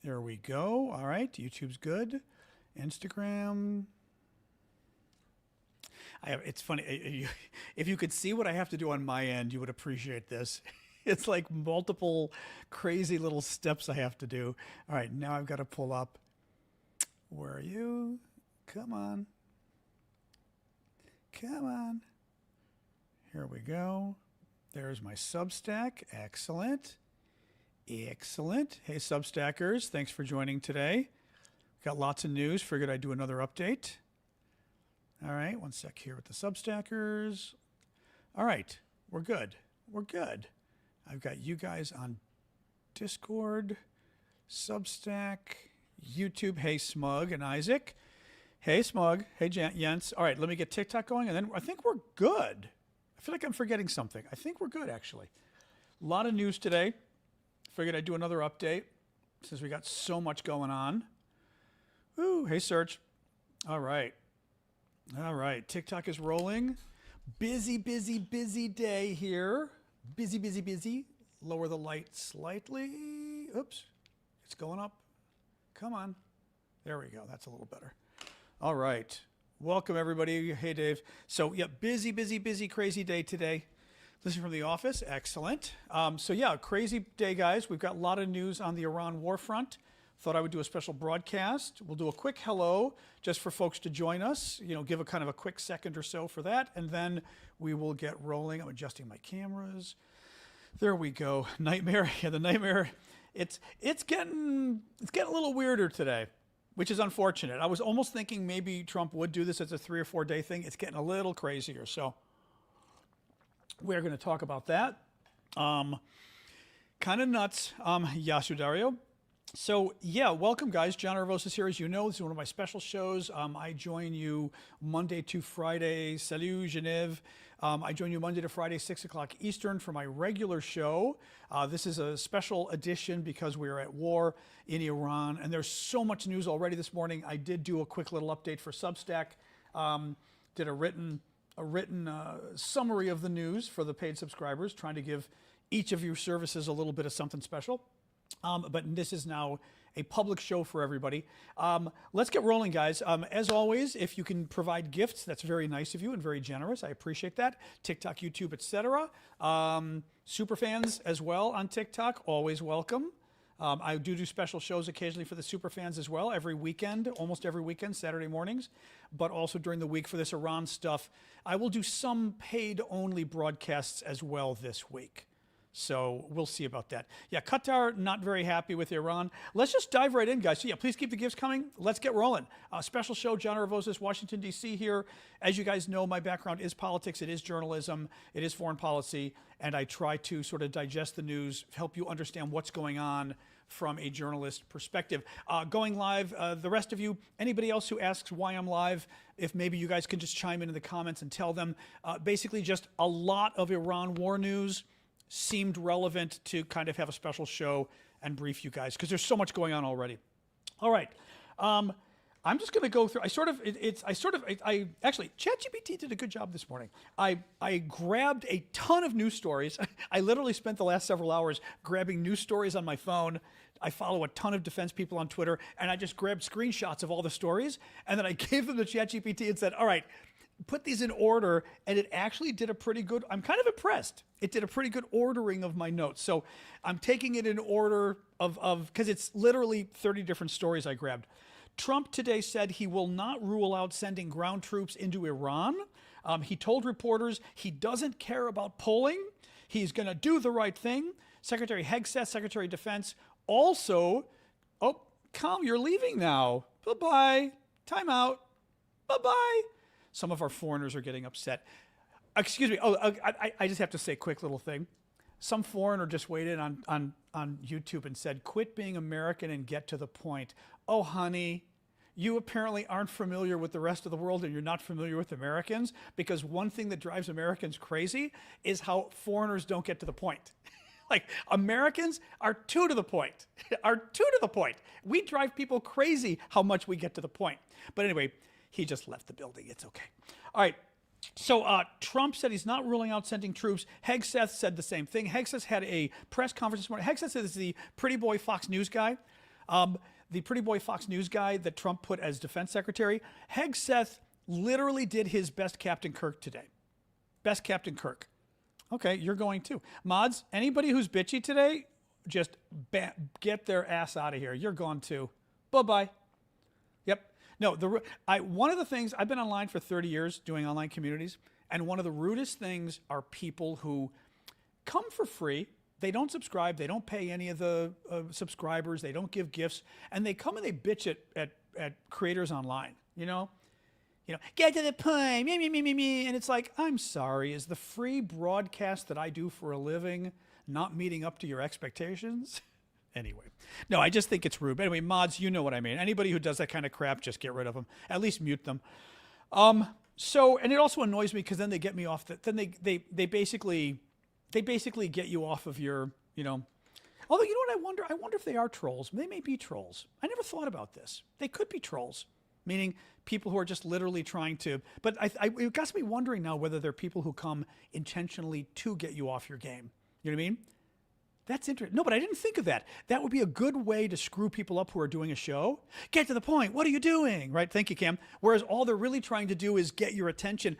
There we go. All right, YouTube's good. Instagram. It's funny. If you could see what I have to do on my end, you would appreciate this. It's like multiple crazy little steps I have to do. All right, now I've got to pull up. Where are you? Come on. Come on. Here we go. There's my Substack. Excellent. Excellent. Hey, Substackers. Thanks for joining today. Got lots of news. Figured I'd do another update. All right, one sec here with the Substackers. All right, we're good. We're good. I've got you guys on Discord, Substack, YouTube. Hey, Smug and Isaac. Hey, Smug. Hey, Jens. All right, let me get TikTok going, and then I think we're good. I feel like I'm forgetting something. I think we're good, actually. A lot of news today. Figured I'd do another update since we got so much going on. Ooh, hey, Serge. All right. All right, TikTok is rolling. Busy, busy, busy day here. Busy, busy, busy. Lower the light slightly. Oops, it's going up. Come on. There we go. That's a little better. All right. Welcome, everybody. Hey, Dave. So, yeah, busy, busy, busy, crazy day today. Listening from the office. Excellent. So, yeah, crazy day, guys. We've got a lot of news on the Iran war front. Thought I would do a special broadcast. We'll do a quick hello just for folks to join us. You know, give a kind of a quick second or so for that, and then we will get rolling. I'm adjusting my cameras. There we go. Nightmare. Yeah, the nightmare. It's getting a little weirder today, which is unfortunate. I was almost thinking maybe Trump would do this as a 3 or 4 day thing. It's getting a little crazier. So we're going to talk about that. Kind of nuts. Yasudario. So, yeah, welcome, guys. John Aravosis here. As you know, this is one of my special shows. I join you Monday to Friday. Salut, Genève. I join you Monday to Friday, 6 o'clock Eastern for my regular show. This is a special edition because we are at war in Iran, and there's so much news already this morning. I did do a quick little update for Substack. Did a written summary of the news for the paid subscribers, trying to give each of your services a little bit of something special. But this is now a public show for everybody. Let's get rolling, guys. As always, if you can provide gifts, that's very nice of you and very generous. I appreciate that. TikTok, YouTube, etc. Super fans as well on TikTok, always welcome. I do special shows occasionally for the super fans as well, every weekend, almost every weekend, Saturday mornings, but also during the week for this Iran stuff. I will do some paid-only broadcasts as well this week. So we'll see about that. Yeah, Qatar, not very happy with Iran. Let's just dive right in, guys. So yeah, please keep the gifts coming. Let's get rolling. Special show, John Aravosis, Washington, D.C. here. As you guys know, my background is politics. It is journalism. It is foreign policy. And I try to sort of digest the news, help you understand what's going on from a journalist perspective. Going live, the rest of you, anybody else who asks why I'm live, if maybe you guys can just chime in the comments and tell them. Basically just a lot of Iran war news seemed relevant to kind of have a special show and brief you guys because there's so much going on already. All right. I'm just going to go through. Actually, ChatGPT did a good job this morning. I grabbed a ton of news stories. I literally spent the last several hours grabbing news stories on my phone. I follow a ton of defense people on Twitter, and I just grabbed screenshots of all the stories, and then I gave them to ChatGPT and said, all right, put these in order, and it actually did a pretty good, I'm kind of impressed. It did a pretty good ordering of my notes. So I'm taking it in order because it's literally 30 different stories I grabbed. Trump today said he will not rule out sending ground troops into Iran. He told reporters he doesn't care about polling. He's going to do the right thing. Secretary Hegseth, Secretary of Defense, also, oh, calm, you're leaving now. Bye-bye. Time out. Bye-bye. Some of our foreigners are getting upset. Excuse me. Oh, I just have to say a quick little thing. Some foreigner just weighed in on YouTube and said, quit being American and get to the point. Oh, honey, you apparently aren't familiar with the rest of the world and you're not familiar with Americans, because one thing that drives Americans crazy is how foreigners don't get to the point. Like, Americans are too to the point, We drive people crazy how much we get to the point. But anyway, he just left the building. It's okay. All right. So Trump said he's not ruling out sending troops. Hegseth said the same thing. Hegseth had a press conference this morning. Hegseth is the pretty boy Fox News guy. The pretty boy Fox News guy that Trump put as defense secretary, Hegseth literally did his best Captain Kirk today. Best Captain Kirk. Okay, you're going too. Mods, anybody who's bitchy today, just get their ass out of here. You're gone too. Bye-bye. Yep. No, one of the things, I've been online for 30 years doing online communities, and one of the rudest things are people who come for free. They don't subscribe. They don't pay any of the subscribers. They don't give gifts. And they come and they bitch at creators online, you know, get to the point, me. And it's like, I'm sorry, is the free broadcast that I do for a living not meeting up to your expectations? Anyway, no, I just think it's rude. But anyway, mods, you know what I mean. Anybody who does that kind of crap, just get rid of them. At least mute them. So, and it also annoys me because then they get me off. Then they basically get you off of your, Although, you know what I wonder if they are trolls. They may be trolls. I never thought about this. They could be trolls, meaning people who are just literally trying to. But it got me wondering now whether they're people who come intentionally to get you off your game. You know what I mean? That's interesting. No, but I didn't think of that. That would be a good way to screw people up who are doing a show. Get to the point. What are you doing? Right? Thank you, Cam. Whereas all they're really trying to do is get your attention.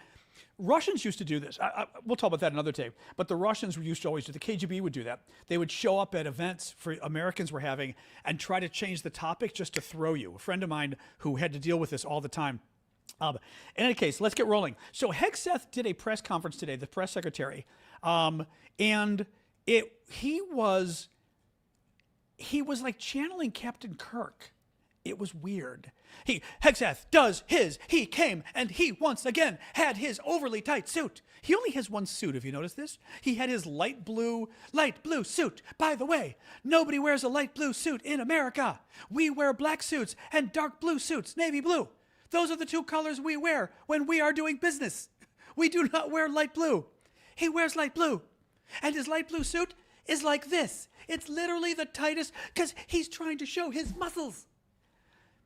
Russians used to do this. We'll talk about that another day. But the Russians used to always do. The KGB would do that. They would show up at events for Americans were having and try to change the topic just to throw you. A friend of mine who had to deal with this all the time. In any case, let's get rolling. So Hegseth did a press conference today, the press secretary, and he was like channeling Captain Kirk. It was weird. Hegseth does he came and he once again had his overly tight suit. He only has one suit, if you notice this. He had his light blue suit. By the way, nobody wears a light blue suit in America. We wear black suits and dark blue suits, navy blue. Those are the two colors we wear when we are doing business. We do not wear light blue. He wears light blue. And his light blue suit is like this. It's literally the tightest because he's trying to show his muscles.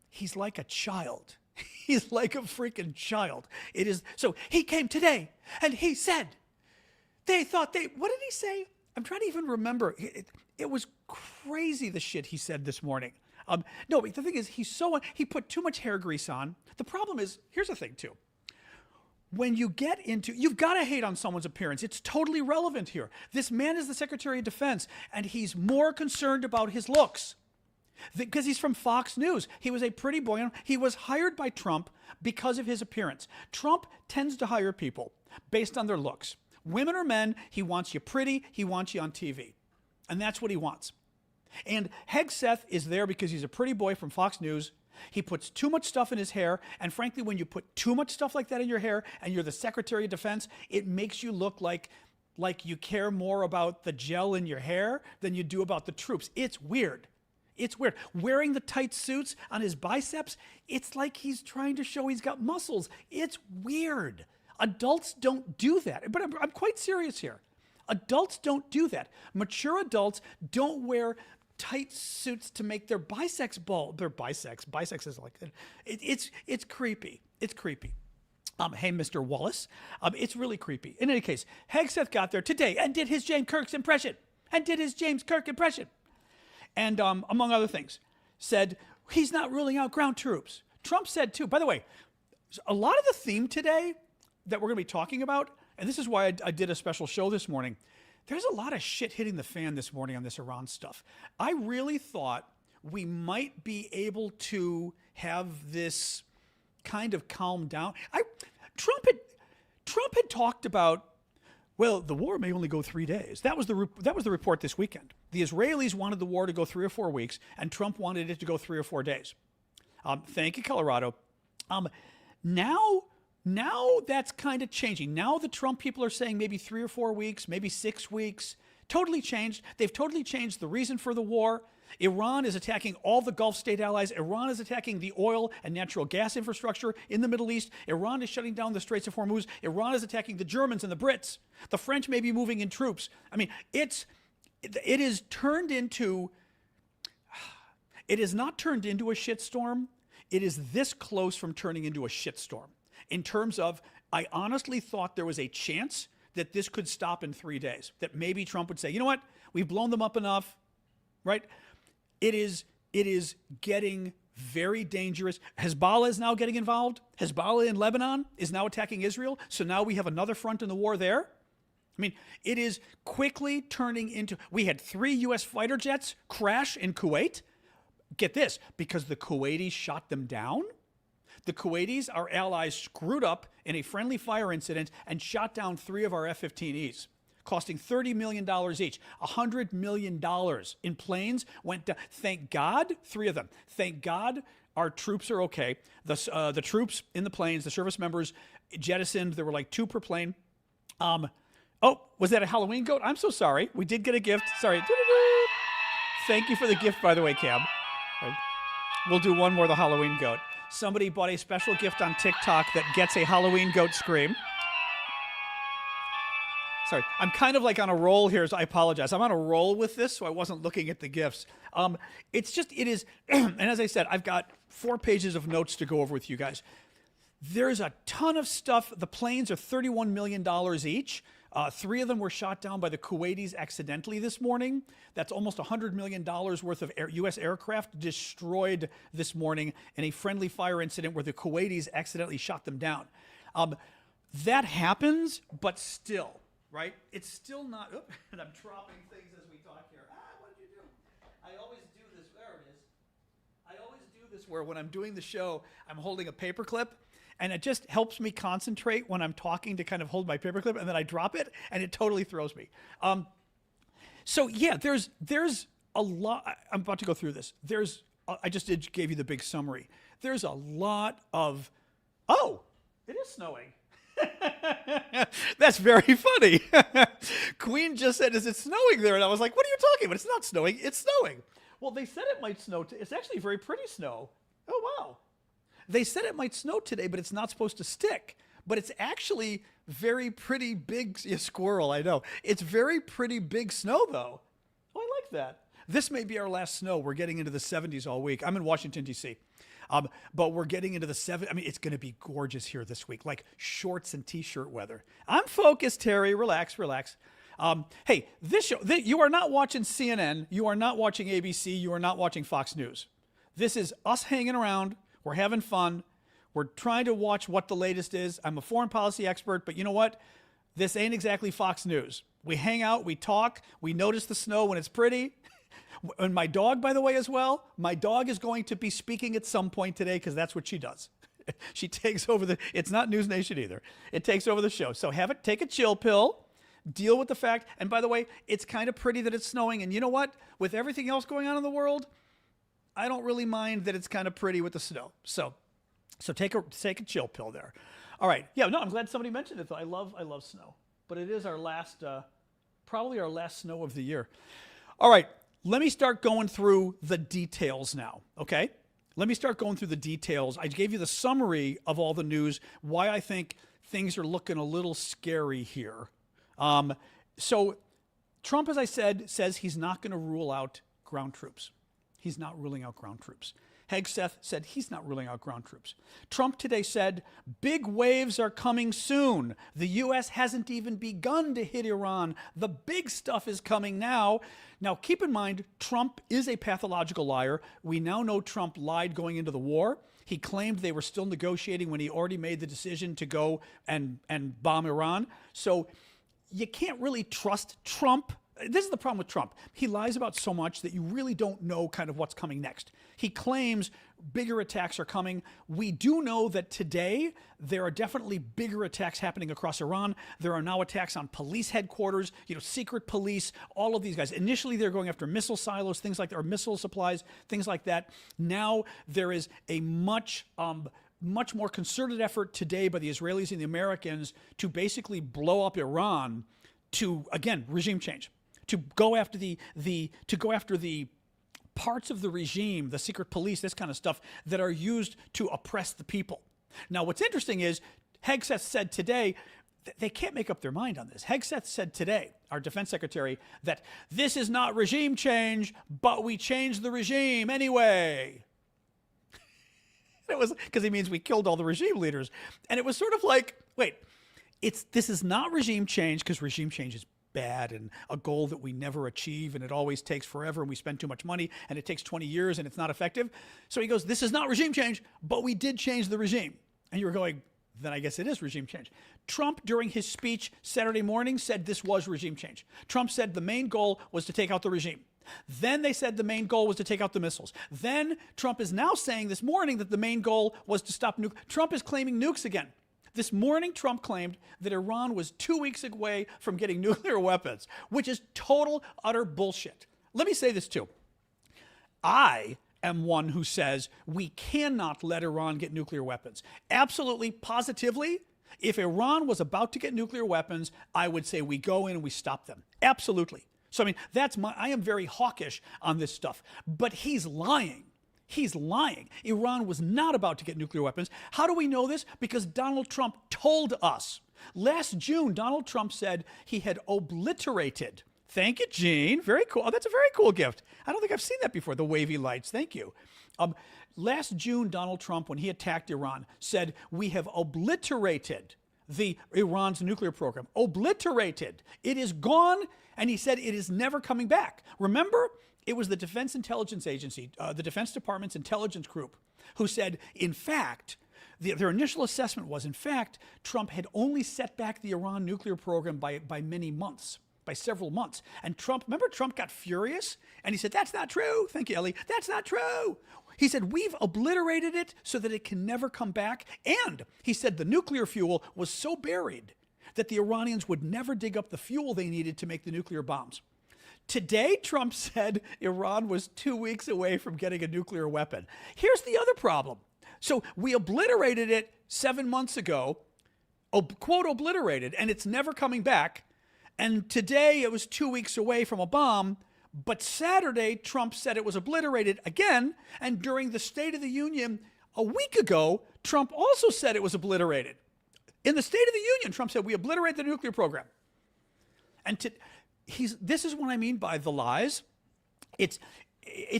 He's like a child. He's like a freaking child. It is. So he came today and he said, what did he say? I'm trying to even remember. It was crazy the shit he said this morning. No, the thing is, he put too much hair grease on. The problem is, here's the thing too. When you get into, you've got to hate on someone's appearance. It's totally relevant here. This man is the Secretary of Defense, and he's more concerned about his looks because he's from Fox News. He was a pretty boy. He was hired by Trump because of his appearance. Trump tends to hire people based on their looks. Women or men, he wants you pretty. He wants you on TV. And that's what he wants. And Hegseth is there because he's a pretty boy from Fox News. He puts too much stuff in his hair, and frankly, when you put too much stuff like that in your hair and you're the Secretary of Defense, it makes you look like you care more about the gel in your hair than you do about the troops. It's weird. It's weird. Wearing the tight suits on his biceps, it's like he's trying to show he's got muscles. It's weird. Adults don't do that. But I'm quite serious here. Adults don't do that. Mature adults don't wear tight suits to make their biceps bald. Their biceps is like, it's creepy. It's creepy. Hey, Mr. Wallace, it's really creepy. In any case, Hegseth got there today and did his James Kirk impression. And among other things, said he's not ruling out ground troops. Trump said too, by the way, a lot of the theme today that we're going to be talking about, and this is why I did a special show this morning, there's a lot of shit hitting the fan this morning on this Iran stuff. I really thought we might be able to have this kind of calm down. Trump had talked about, well, the war may only go 3 days. That was the report this weekend. The Israelis wanted the war to go 3 or 4 weeks, and Trump wanted it to go 3 or 4 days. Thank you, Colorado. Now that's kind of changing. Now the Trump people are saying maybe 3 or 4 weeks, maybe 6 weeks. Totally changed. They've totally changed the reason for the war. Iran is attacking all the Gulf state allies. Iran is attacking the oil and natural gas infrastructure in the Middle East. Iran is shutting down the Straits of Hormuz. Iran is attacking the Germans and the Brits. The French may be moving in troops. I mean, it is turned into, it is not turned into a shitstorm. It is this close from turning into a shitstorm. In terms of, I honestly thought there was a chance that this could stop in 3 days, that maybe Trump would say, you know what, we've blown them up enough, right? It is it is getting very dangerous. Hezbollah is now getting involved. Hezbollah in Lebanon is now attacking Israel. So now we have another front in the war there. I mean, it is quickly turning into, we had 3 U.S. fighter jets crash in Kuwait. Get this, because the Kuwaitis shot them down. The Kuwaitis, our allies, screwed up in a friendly fire incident and shot down 3 of our F-15Es, costing $30 million each. $100 million in planes went down. Thank God, 3 of them. Thank God our troops are okay. The troops in the planes, the service members jettisoned. There were like 2 per plane. Oh, was that a Halloween goat? I'm so sorry. We did get a gift. Sorry. Thank you for the gift, by the way, Cab. We'll do one more, the Halloween goat. Somebody bought a special gift on TikTok that gets a Halloween goat scream. Sorry, I'm kind of like on a roll here, so I apologize. I'm on a roll with this, so I wasn't looking at the gifts. It is, and as I said, I've got 4 pages of notes to go over with you guys. There's a ton of stuff. The planes are $31 million each. 3 of them were shot down by the Kuwaitis accidentally this morning. That's almost $100 million worth of U.S. aircraft destroyed this morning in a friendly fire incident where the Kuwaitis accidentally shot them down. That happens, but still, right? It's still not, and I'm dropping things as we talk here. What did you do? I always do this, there it is. I always do this where when I'm doing the show, I'm holding a paperclip. And it just helps me concentrate when I'm talking to kind of hold my paperclip, and then I drop it, and it totally throws me. So yeah, there's a lot. I'm about to go through this. I just gave you the big summary. There's a lot of, oh, it is snowing. That's very funny. Queen just said, is it snowing there? And I was like, what are you talking about? It's not snowing. It's snowing. Well, they said it might snow. It's actually very pretty snow. Oh, wow. They said it might snow today, but it's not supposed to stick. But it's actually very pretty big, squirrel, I know. It's very pretty big snow, though. Oh, I like that. This may be our last snow. We're getting into the 70s all week. I'm in Washington, D.C. But we're getting into the 70s. I mean, it's going to be gorgeous here this week, like shorts and T-shirt weather. I'm focused, Terry. Relax, relax. Hey, this show, you are not watching CNN. You are not watching ABC. You are not watching Fox News. This is us hanging around. We're having fun. We're trying to watch what the latest is. I'm a foreign policy expert, but you know what? This ain't exactly Fox News. We hang out, we talk, we notice the snow when it's pretty. And my dog, by the way, as well, my dog is going to be speaking at some point today because that's what she does. She takes over it's not News Nation either. It takes over the show. So take a chill pill, deal with the fact. And by the way, it's kind of pretty that it's snowing. And you know what? With everything else going on in the world, I don't really mind that it's kind of pretty with the snow. So take a chill pill there. All right. Yeah, no, I'm glad somebody mentioned it, though. I love snow. But it is our last, probably our last snow of the year. All right. Let me start going through the details now, okay? Let me start going through the details. I gave you the summary of all the news, why I think things are looking a little scary here. So Trump, as I said, says he's not going to rule out ground troops. He's not ruling out ground troops. Hegseth said he's not ruling out ground troops. Trump today said, big waves are coming soon. The U.S. hasn't even begun to hit Iran. The big stuff is coming now. Now, keep in mind, Trump is a pathological liar. We now know Trump lied going into the war. He claimed they were still negotiating when he already made the decision to go and bomb Iran. So you can't really trust Trump. This is the problem with Trump. He lies about so much that you really don't know kind of what's coming next. He claims bigger attacks are coming. We do know that today there are definitely bigger attacks happening across Iran. There are now attacks on police headquarters, secret police, all of these guys. Initially, they're going after missile silos, things like that, or missile supplies, things like that. Now there is a much more concerted effort today by the Israelis and the Americans to basically blow up Iran to, again, regime change. To go after the parts of the regime, the secret police, this kind of stuff that are used to oppress the people. Now, what's interesting is Hegseth said today, they can't make up their mind on this. Hegseth said today, our defense secretary, that this is not regime change, but we changed the regime anyway. It was because he means we killed all the regime leaders. And it was sort of like, wait, this is not regime change because regime change is bad and a goal that we never achieve and it always takes forever and we spend too much money and it takes 20 years and it's not effective. So he goes, this is not regime change, but we did change the regime. And you were going, then I guess it is regime change. Trump, during his speech Saturday morning, said this was regime change. Trump said the main goal was to take out the regime. Then they said the main goal was to take out the missiles. Then Trump is now saying this morning that the main goal was to stop nukes. Trump is claiming nukes again. This morning, Trump claimed that Iran was 2 weeks away from getting nuclear weapons, which is total, utter bullshit. Let me say this too. I am one who says we cannot let Iran get nuclear weapons. Absolutely, positively, if Iran was about to get nuclear weapons, I would say we go in and we stop them. Absolutely. So, I mean, I am very hawkish on this stuff. But he's lying. He's lying. Iran was not about to get nuclear weapons. How do we know this? Because Donald Trump told us. Last June, Donald Trump said he had obliterated. Thank you, Gene. Very cool. Oh, that's a very cool gift. I don't think I've seen that before, the wavy lights. Thank you. Last June, Donald Trump, when he attacked Iran, said, we have obliterated Iran's nuclear program. Obliterated. It is gone, and he said it is never coming back. Remember? It was the Defense Intelligence Agency, the Defense Department's intelligence group, who said, in fact, their initial assessment was, in fact, Trump had only set back the Iran nuclear program by many months, by several months. And Trump got furious, and he said, that's not true. Thank you, Ellie. That's not true. He said, we've obliterated it so that it can never come back. And he said the nuclear fuel was so buried that the Iranians would never dig up the fuel they needed to make the nuclear bombs. Today, Trump said Iran was 2 weeks away from getting a nuclear weapon. Here's the other problem. So we obliterated it 7 months ago, quote, obliterated, and it's never coming back. And today it was 2 weeks away from a bomb. But Saturday, Trump said it was obliterated again. And during the State of the Union a week ago, Trump also said it was obliterated. In the State of the Union, Trump said, we obliterated the nuclear program. And this is what I mean by the lies. It's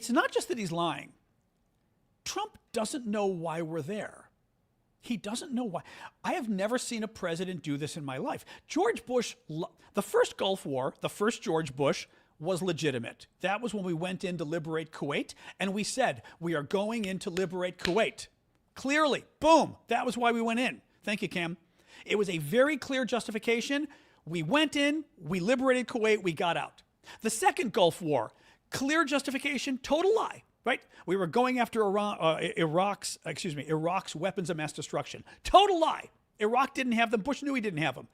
not just that he's lying. Trump doesn't know why we're there. He doesn't know why. I have never seen a president do this in my life. George Bush, the first Gulf War, the first George Bush, was legitimate. That was when we went in to liberate Kuwait, and we said, we are going in to liberate Kuwait. Clearly, boom, that was why we went in. Thank you, Cam. It was a very clear justification. We went in, we liberated Kuwait, we got out. The second Gulf War, clear justification, total lie, right? We were going after Iraq's weapons of mass destruction. Total lie. Iraq didn't have them. Bush knew he didn't have them.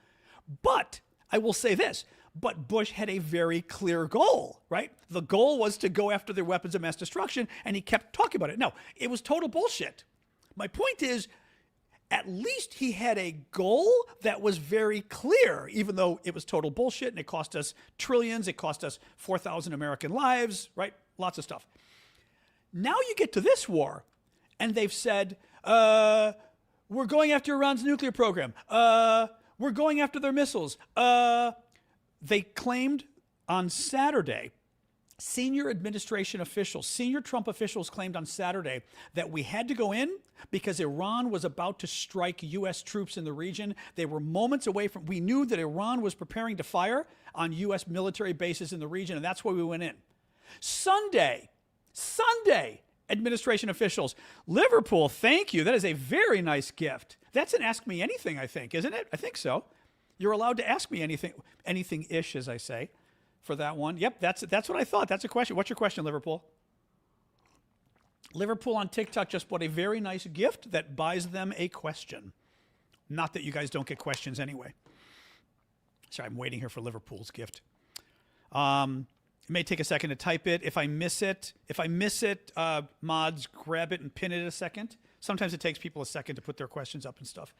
But I will say this, but Bush had a very clear goal, right? The goal was to go after their weapons of mass destruction, and he kept talking about it. No, it was total bullshit. My point is, at least he had a goal that was very clear, even though it was total bullshit and it cost us trillions, it cost us 4,000 American lives, right? Lots of stuff. Now you get to this war, and they've said, we're going after Iran's nuclear program. We're going after their missiles. They claimed on Saturday, senior administration officials, senior Trump officials claimed on Saturday that we had to go in because Iran was about to strike U.S. troops in the region. They were moments away from, we knew that Iran was preparing to fire on U.S. military bases in the region, and that's why we went in. Sunday, administration officials, Liverpool, thank you. That is a very nice gift. That's an Ask Me Anything, I think, isn't it? I think so. You're allowed to ask me anything-ish, as I say, for that one. Yep, that's what I thought. That's a question. What's your question, Liverpool? Liverpool on TikTok just bought a very nice gift that buys them a question. Not that you guys don't get questions anyway. Sorry, I'm waiting here for Liverpool's gift. It may take a second to type it. If I miss it, mods, grab it and pin it a second. Sometimes it takes people a second to put their questions up and stuff.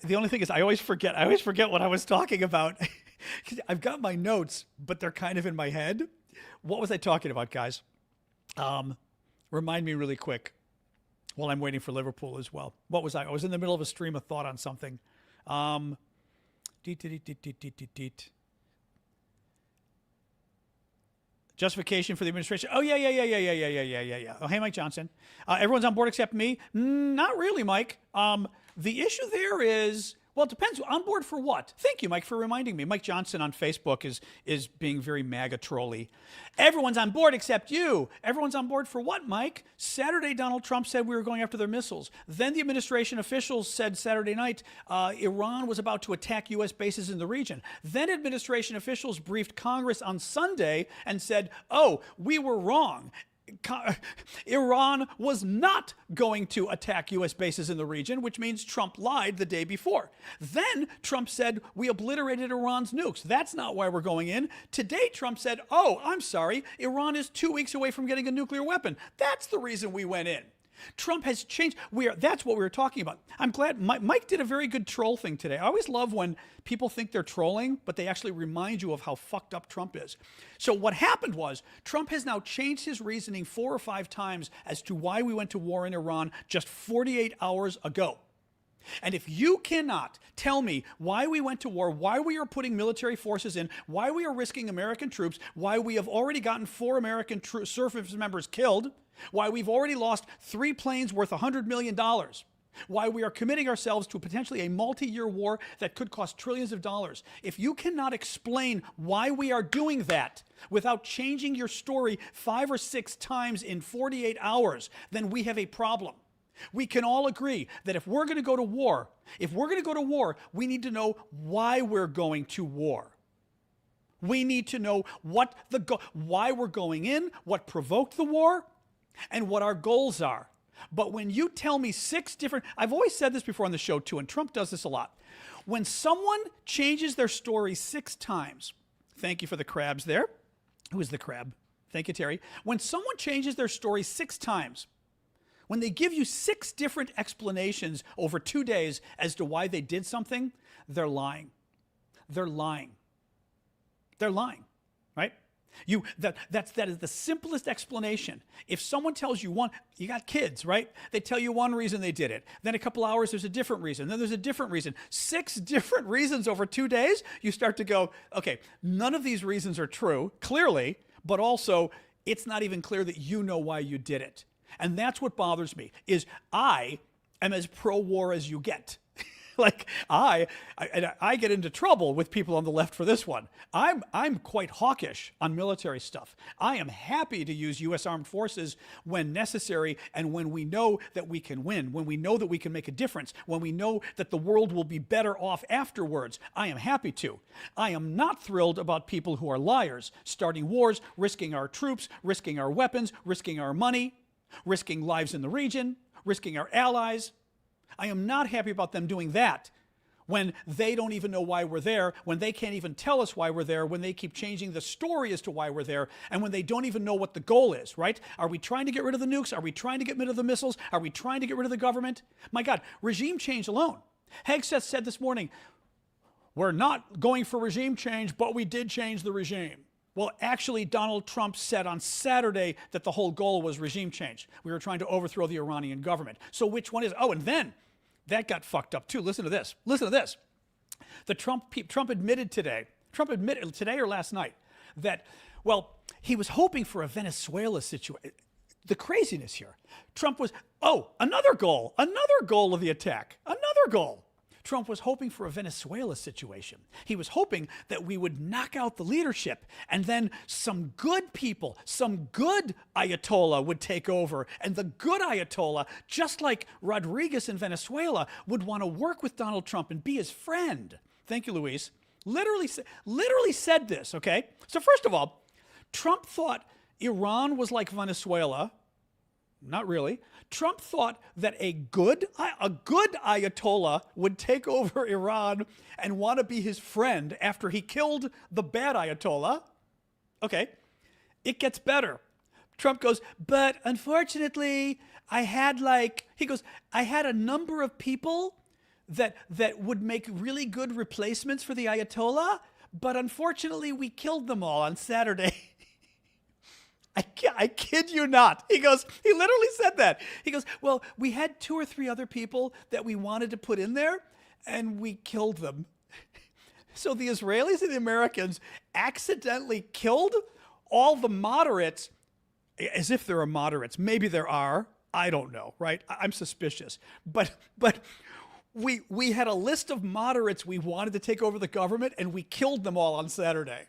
The only thing is I always forget what I was talking about. I've got my notes, but they're kind of in my head. What was I talking about, guys? Remind me really quick while I'm waiting for Liverpool as well. What was I? I was in the middle of a stream of thought on something. Justification for the administration. Oh, yeah. Oh, hey, Mike Johnson. Everyone's on board except me? Not really, Mike. The issue there is Well, it depends. On board for what? Thank you, Mike, for reminding me. Mike Johnson on Facebook is being very MAGA trolly. Everyone's on board except you. Everyone's on board for what, Mike? Saturday, Donald Trump said we were going after their missiles. Then the administration officials said Saturday night Iran was about to attack U.S. bases in the region. Then administration officials briefed Congress on Sunday and said, oh, we were wrong. Iran was not going to attack U.S. bases in the region, which means Trump lied the day before. Then Trump said we obliterated Iran's nukes. That's not why we're going in. Today, Trump said, oh, I'm sorry, Iran is 2 weeks away from getting a nuclear weapon. That's the reason we went in. Trump has changed. That's what we were talking about. I'm glad Mike did a very good troll thing today. I always love when people think they're trolling, but they actually remind you of how fucked up Trump is. So what happened was Trump has now changed his reasoning 4 or 5 times as to why we went to war in Iran just 48 hours ago. And if you cannot tell me why we went to war, why we are putting military forces in, why we are risking American troops, why we have already gotten 4 American service members killed, why we've already lost 3 planes worth $100 million, why we are committing ourselves to potentially a multi-year war that could cost trillions of dollars. If you cannot explain why we are doing that without changing your story 5 or 6 times in 48 hours, then we have a problem. We can all agree that if we're going to go to war, we need to know why we're going to war. We need to know why we're going in, what provoked the war, and what our goals are. But when you tell me 6 different, I've always said this before on the show too, and Trump does this a lot. When someone changes their story 6 times, thank you for the crabs there. Who is the crab? Thank you, Terry. When someone changes their story 6 times, when they give you 6 different explanations over 2 days as to why they did something, they're lying. They're lying. They're lying, right? That is the simplest explanation. If someone tells you one, you got kids, right? They tell you one reason they did it. Then a couple hours, there's a different reason. Then there's a different reason. 6 different reasons over 2 days. You start to go, okay, none of these reasons are true, clearly, but also it's not even clear that you know why you did it. And that's what bothers me, is I am as pro-war as you get. Like I get into trouble with people on the left for this one. I'm quite hawkish on military stuff. I am happy to use U.S. Armed Forces when necessary and when we know that we can win, when we know that we can make a difference, when we know that the world will be better off afterwards. I am happy to. I am not thrilled about people who are liars, starting wars, risking our troops, risking our weapons, risking our money, risking lives in the region, risking our allies. I am not happy about them doing that when they don't even know why we're there, when they can't even tell us why we're there, when they keep changing the story as to why we're there, and when they don't even know what the goal is, right? Are we trying to get rid of the nukes? Are we trying to get rid of the missiles? Are we trying to get rid of the government? My God, regime change alone. Hegseth said this morning, we're not going for regime change, but we did change the regime. Well, actually, Donald Trump said on Saturday that the whole goal was regime change. We were trying to overthrow the Iranian government. So which one is? Oh, and then that got fucked up too. Listen to this. Listen to this. Trump admitted today or last night that, well, he was hoping for a Venezuela situation. The craziness here. Trump was, another goal of the attack, another goal. Trump was hoping for a Venezuela situation. He was hoping that we would knock out the leadership and then some good people, some good Ayatollah would take over. And the good Ayatollah, just like Rodriguez in Venezuela, would want to work with Donald Trump and be his friend. Thank you, Luis. Literally said this, okay? So first of all, Trump thought Iran was like Venezuela. Not really. Trump thought that a good Ayatollah would take over Iran and want to be his friend after he killed the bad Ayatollah. Okay, it gets better. Trump goes, but unfortunately, I had a number of people that would make really good replacements for the Ayatollah, but unfortunately, we killed them all on Saturday. I kid you not. He literally said that. He goes, well, we had 2 or 3 other people that we wanted to put in there, and we killed them. So the Israelis and the Americans accidentally killed all the moderates, as if there are moderates. Maybe there are. I don't know, right? I'm suspicious. But we had a list of moderates we wanted to take over the government, and we killed them all on Saturday.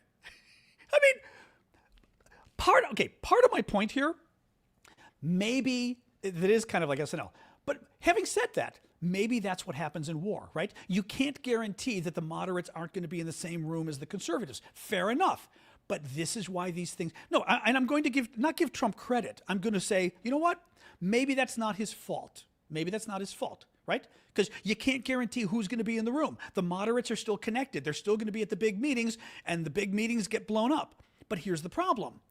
I mean, part of my point here, maybe that is kind of like SNL. But having said that, maybe that's what happens in war, right? You can't guarantee that the moderates aren't going to be in the same room as the conservatives. Fair enough. But this is why these things, and I'm going to not give Trump credit. I'm going to say, you know what? Maybe that's not his fault. Maybe that's not his fault, right? Because you can't guarantee who's going to be in the room. The moderates are still connected. They're still going to be at the big meetings, and the big meetings get blown up. But here's the problem.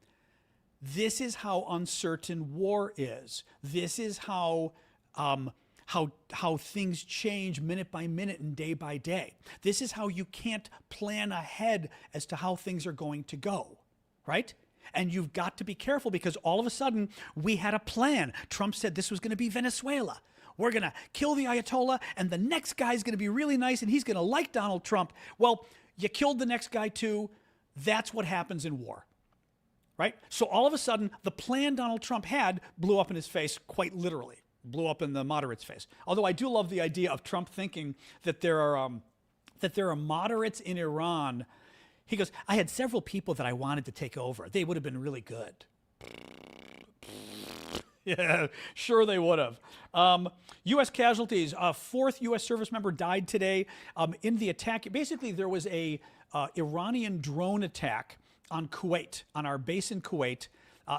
This is how uncertain war is. This is how things change minute by minute and day by day. This is how you can't plan ahead as to how things are going to go, right? And you've got to be careful because all of a sudden we had a plan. Trump said this was going to be Venezuela. We're going to kill the Ayatollah and the next guy's going to be really nice and he's going to like Donald Trump. Well, you killed the next guy too. That's what happens in war, right? So all of a sudden the plan Donald Trump had blew up in his face, quite literally. Blew up in the moderates' face. Although I do love the idea of Trump thinking that there are moderates in Iran. He goes, I had several people that I wanted to take over. They would have been really good. Yeah, sure they would have. U.S. casualties. A fourth U.S. service member died today in the attack. Basically, there was a Iranian drone attack on Kuwait, on our base in Kuwait.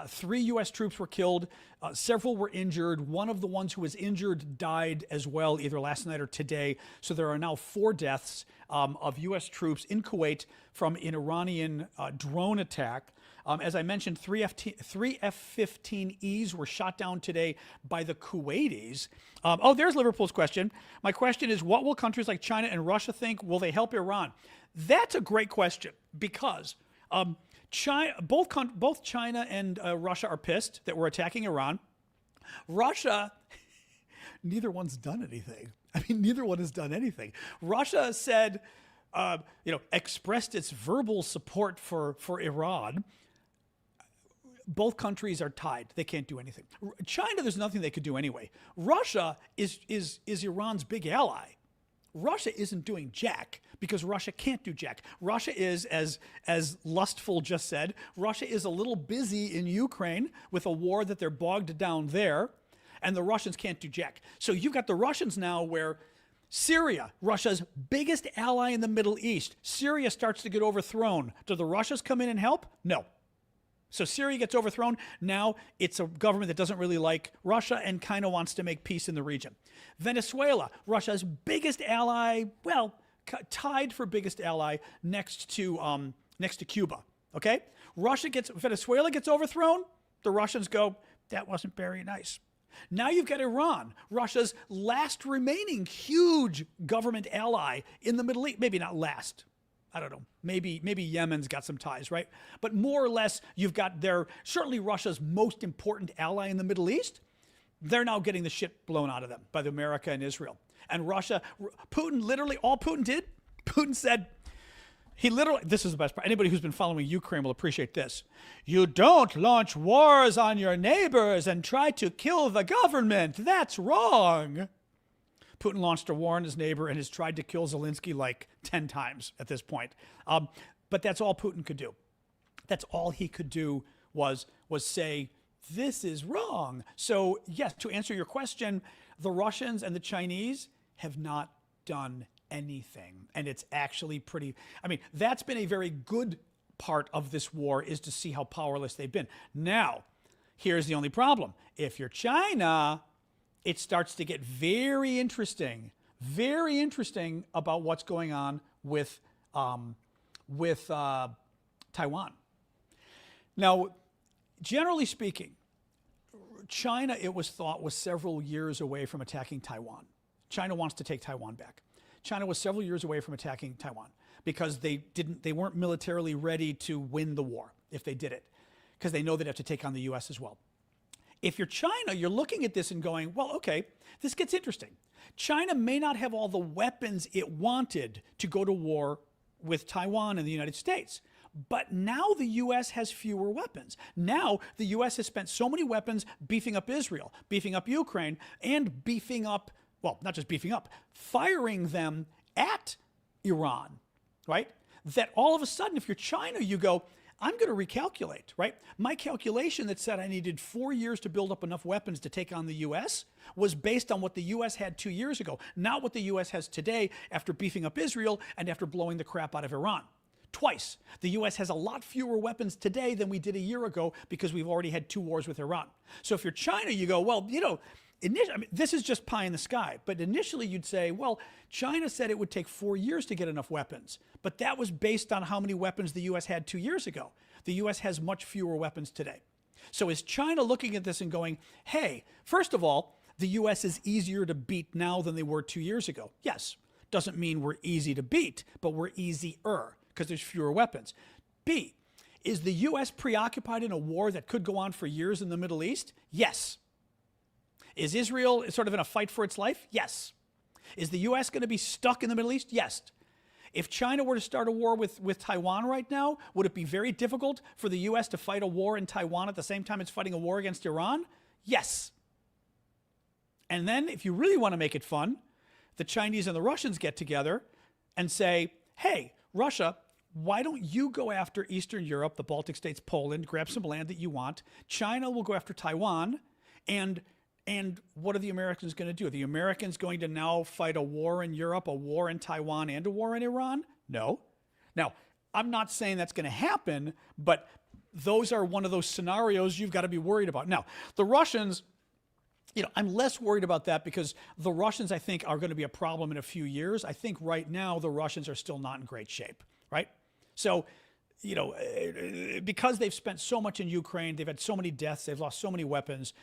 3 U.S. troops were killed. Several were injured. One of the ones who was injured died as well, either last night or today. So there are now 4 deaths of U.S. troops in Kuwait from an Iranian drone attack. As I mentioned, 3 F-15Es were shot down today by the Kuwaitis. There's Liverpool's question. My question is, what will countries like China and Russia think? Will they help Iran? That's a great question because both China and Russia are pissed that we're attacking Iran. Russia, neither one's done anything. I mean, neither one has done anything. Russia said, expressed its verbal support for Iran. Both countries are tied. They can't do anything. China, there's nothing they could do anyway. Russia is Iran's big ally. Russia isn't doing jack because Russia can't do jack. Russia is, as Lustful just said, Russia is a little busy in Ukraine with a war that they're bogged down there, and the Russians can't do jack. So you've got the Russians now where Syria, Russia's biggest ally in the Middle East, Syria starts to get overthrown. Do the Russians come in and help? No. So Syria gets overthrown. Now it's a government that doesn't really like Russia and kind of wants to make peace in the region. Venezuela, Russia's biggest ally, well, tied for biggest ally next to Cuba. Okay, Venezuela gets overthrown. The Russians go, that wasn't very nice. Now you've got Iran, Russia's last remaining huge government ally in the Middle East. Maybe not last. I don't know, maybe Yemen's got some ties, right? But more or less, you've got certainly Russia's most important ally in the Middle East. They're now getting the shit blown out of them by America and Israel. And Russia, Putin, literally, all Putin did, Putin said, this is the best part. Anybody who's been following Ukraine will appreciate this. You don't launch wars on your neighbors and try to kill the government. That's wrong. Putin launched a war on his neighbor and has tried to kill Zelensky like 10 times at this point. But that's all Putin could do. That's all he could do was say, this is wrong. So yes, to answer your question, the Russians and the Chinese have not done anything. And it's actually that's been a very good part of this war, is to see how powerless they've been. Now, here's the only problem. If you're China, it starts to get very interesting about what's going on with Taiwan. Now, generally speaking, China, it was thought, was several years away from attacking Taiwan. China wants to take Taiwan back. China was several years away from attacking Taiwan because they weren't militarily ready to win the war if they did it, because they know they'd have to take on the U.S. as well. If you're China, you're looking at this and going, well, okay, this gets interesting. China may not have all the weapons it wanted to go to war with Taiwan and the United States, but now the U.S. has fewer weapons. Now the U.S. has spent so many weapons beefing up Israel, beefing up Ukraine, and beefing up well, not just beefing up, firing them at Iran, right? That all of a sudden, if you're China, you go, I'm going to recalculate, right? My calculation that said I needed 4 years to build up enough weapons to take on the U.S. was based on what the U.S. had 2 years ago, not what the U.S. has today after beefing up Israel and after blowing the crap out of Iran. Twice. The U.S. has a lot fewer weapons today than we did a year ago because we've already had 2 wars with Iran. So if you're China, you go, well, you know, I mean, this is just pie in the sky. But initially you'd say, well, China said it would take 4 years to get enough weapons. But that was based on how many weapons the U.S. had 2 years ago. The U.S. has much fewer weapons today. So is China looking at this and going, hey, first of all, the U.S. is easier to beat now than they were 2 years ago? Yes. Doesn't mean we're easy to beat, but we're easier because there's fewer weapons. B, is the U.S. preoccupied in a war that could go on for years in the Middle East? Yes. Is Israel sort of in a fight for its life? Yes. Is the U.S. going to be stuck in the Middle East? Yes. If China were to start a war with Taiwan right now, would it be very difficult for the U.S. to fight a war in Taiwan at the same time it's fighting a war against Iran? Yes. And then, if you really want to make it fun, the Chinese and the Russians get together and say, hey, Russia, why don't you go after Eastern Europe, the Baltic states, Poland, grab some land that you want. China will go after Taiwan. And what are the Americans going to do? Are the Americans going to now fight a war in Europe, a war in Taiwan, and a war in Iran? No. Now, I'm not saying that's going to happen, but those are one of those scenarios you've got to be worried about. Now, the Russians, you know, I'm less worried about that because the Russians, I think, are going to be a problem in a few years. I think right now the Russians are still not in great shape, right? So, you know, because they've spent so much in Ukraine, they've had so many deaths, they've lost so many weapons,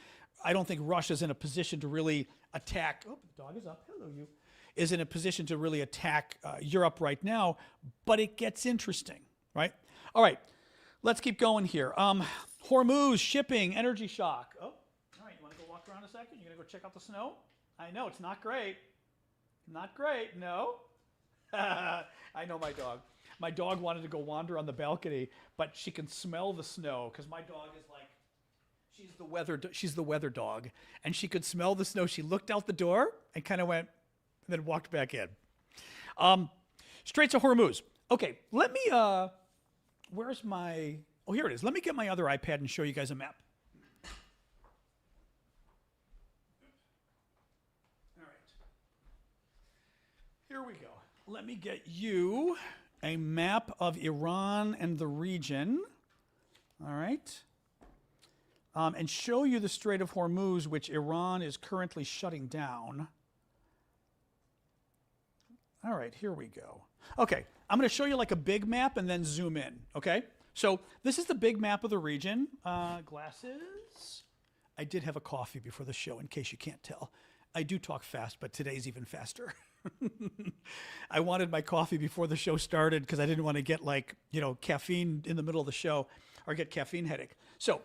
I don't think Russia's in a position to really attack. Oh, the dog is up. Hello, you. Is in a position to really attack Europe right now, but it gets interesting, right? All right, let's keep going here. Hormuz, shipping, energy shock. Oh, all right, you want to go walk around a second? You're going to go check out the snow? I know, it's not great. Not great, no? I know my dog. My dog wanted to go wander on the balcony, but she can smell the snow because my dog is like, she's the weather dog, and she could smell the snow. She looked out the door and kind of went, and then walked back in. Straits of Hormuz. Okay, let me, where's my, oh, here it is. Let me get my other iPad and show you guys a map. All right. Here we go. Let me get you a map of Iran and the region. All right. And show you the Strait of Hormuz, which Iran is currently shutting down. All right, here we go. Okay, I'm going to show you like a big map and then zoom in, okay? So this is the big map of the region. Glasses. I did have a coffee before the show, in case you can't tell. I do talk fast, but today's even faster. I wanted my coffee before the show started because I didn't want to get like, you know, caffeine in the middle of the show or get caffeine headache. So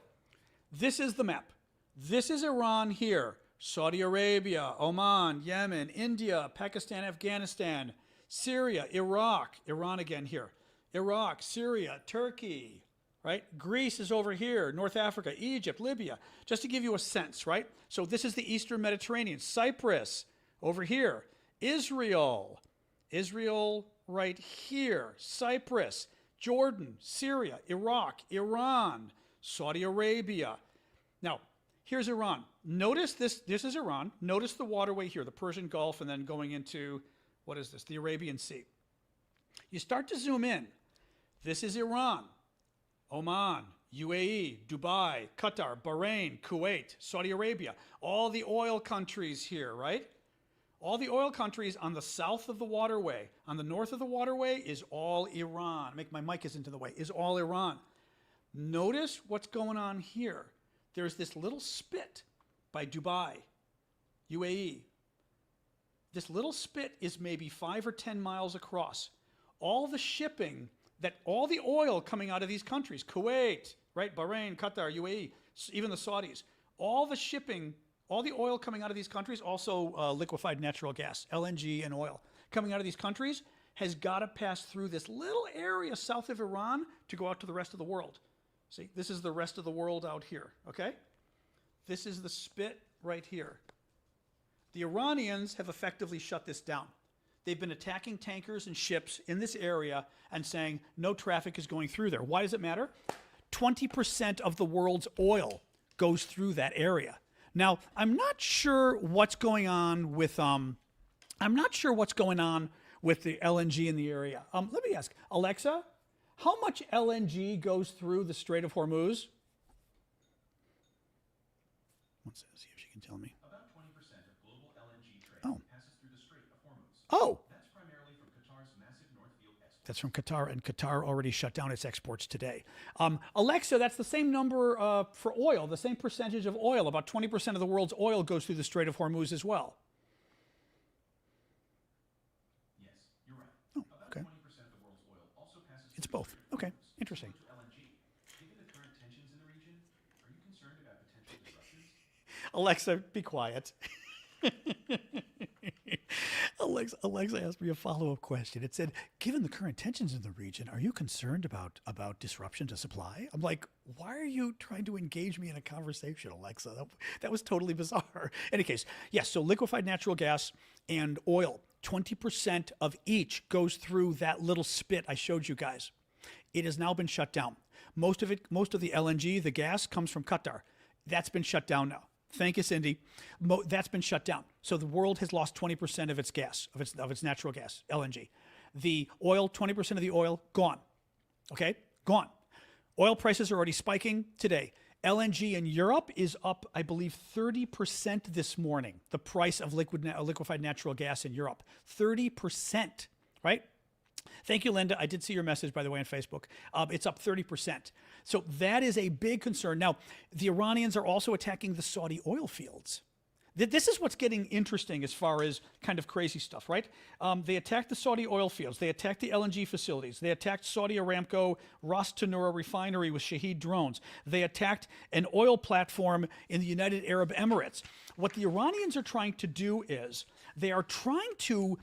this is the map. This is Iran here. Saudi Arabia, Oman, Yemen, India, Pakistan, Afghanistan, Syria, Iraq, Iran again here. Iraq, Syria, Turkey, right? Greece is over here, North Africa, Egypt, Libya, just to give you a sense, right? So this is the Eastern Mediterranean. Cyprus over here. Israel right here. Cyprus, Jordan, Syria, Iraq, Iran, Saudi Arabia. Now, here's Iran. Notice this is Iran. Notice the waterway here, the Persian Gulf, and then going into, what is this, the Arabian Sea. You start to zoom in. This is Iran, Oman, UAE, Dubai, Qatar, Bahrain, Kuwait, Saudi Arabia, all the oil countries here, right? All the oil countries on the south of the waterway. On the north of the waterway is all Iran. My mic isn't in the way, is all Iran. Notice what's going on here. There's this little spit by Dubai, UAE. This little spit is maybe 5 or 10 miles across. All the shipping, all the oil coming out of these countries, Kuwait, right, Bahrain, Qatar, UAE, even the Saudis, all the shipping, all the oil coming out of these countries, also liquefied natural gas, LNG and oil, coming out of these countries has got to pass through this little area south of Iran to go out to the rest of the world. See, this is the rest of the world out here, okay? This is the spit right here. The Iranians have effectively shut this down. They've been attacking tankers and ships in this area and saying no traffic is going through there. Why does it matter? 20% of the world's oil goes through that area. Now, I'm not sure what's going on with the LNG in the area. Let me ask, Alexa, how much LNG goes through the Strait of Hormuz? Let's see if she can tell me. About 20% of global LNG trade passes through the Strait of Hormuz. Oh. That's primarily from Qatar's massive North Field exports. That's from Qatar, and Qatar already shut down its exports today. Alexa, that's the same number for oil, the same percentage of oil. About 20% of the world's oil goes through the Strait of Hormuz as well. Yes, you're right. Oh, About okay. 20% of the world's oil also passes through It's the both. Strait of Okay, Hormuz. interesting. To LNG. Given the current tensions in the region, are you concerned about potential disruptions? Alexa, be quiet. Alexa asked me a follow-up question. It said, given the current tensions in the region, are you concerned about disruption to supply? I'm like, why are you trying to engage me in a conversation, Alexa? That was totally bizarre. In any case, yes, so liquefied natural gas and oil, 20% of each goes through that little spit I showed you guys. It has now been shut down. Most of the LNG, the gas, comes from Qatar. That's been shut down now. Thank you, Cindy. That's been shut down. So the world has lost 20% of its gas, of its natural gas, LNG. The oil, 20% of the oil, gone. Okay, gone. Oil prices are already spiking today. LNG in Europe is up, I believe, 30% this morning. The price of liquefied natural gas in Europe, 30%, right? Thank you, Linda. I did see your message, by the way, on Facebook. It's up 30%. So that is a big concern. Now, the Iranians are also attacking the Saudi oil fields. This is what's getting interesting as far as kind of crazy stuff, right? They attacked the Saudi oil fields. They attacked the LNG facilities. They attacked Saudi Aramco Ras Tanura refinery with Shahed drones. They attacked an oil platform in the United Arab Emirates. What the Iranians are trying to do is they are trying to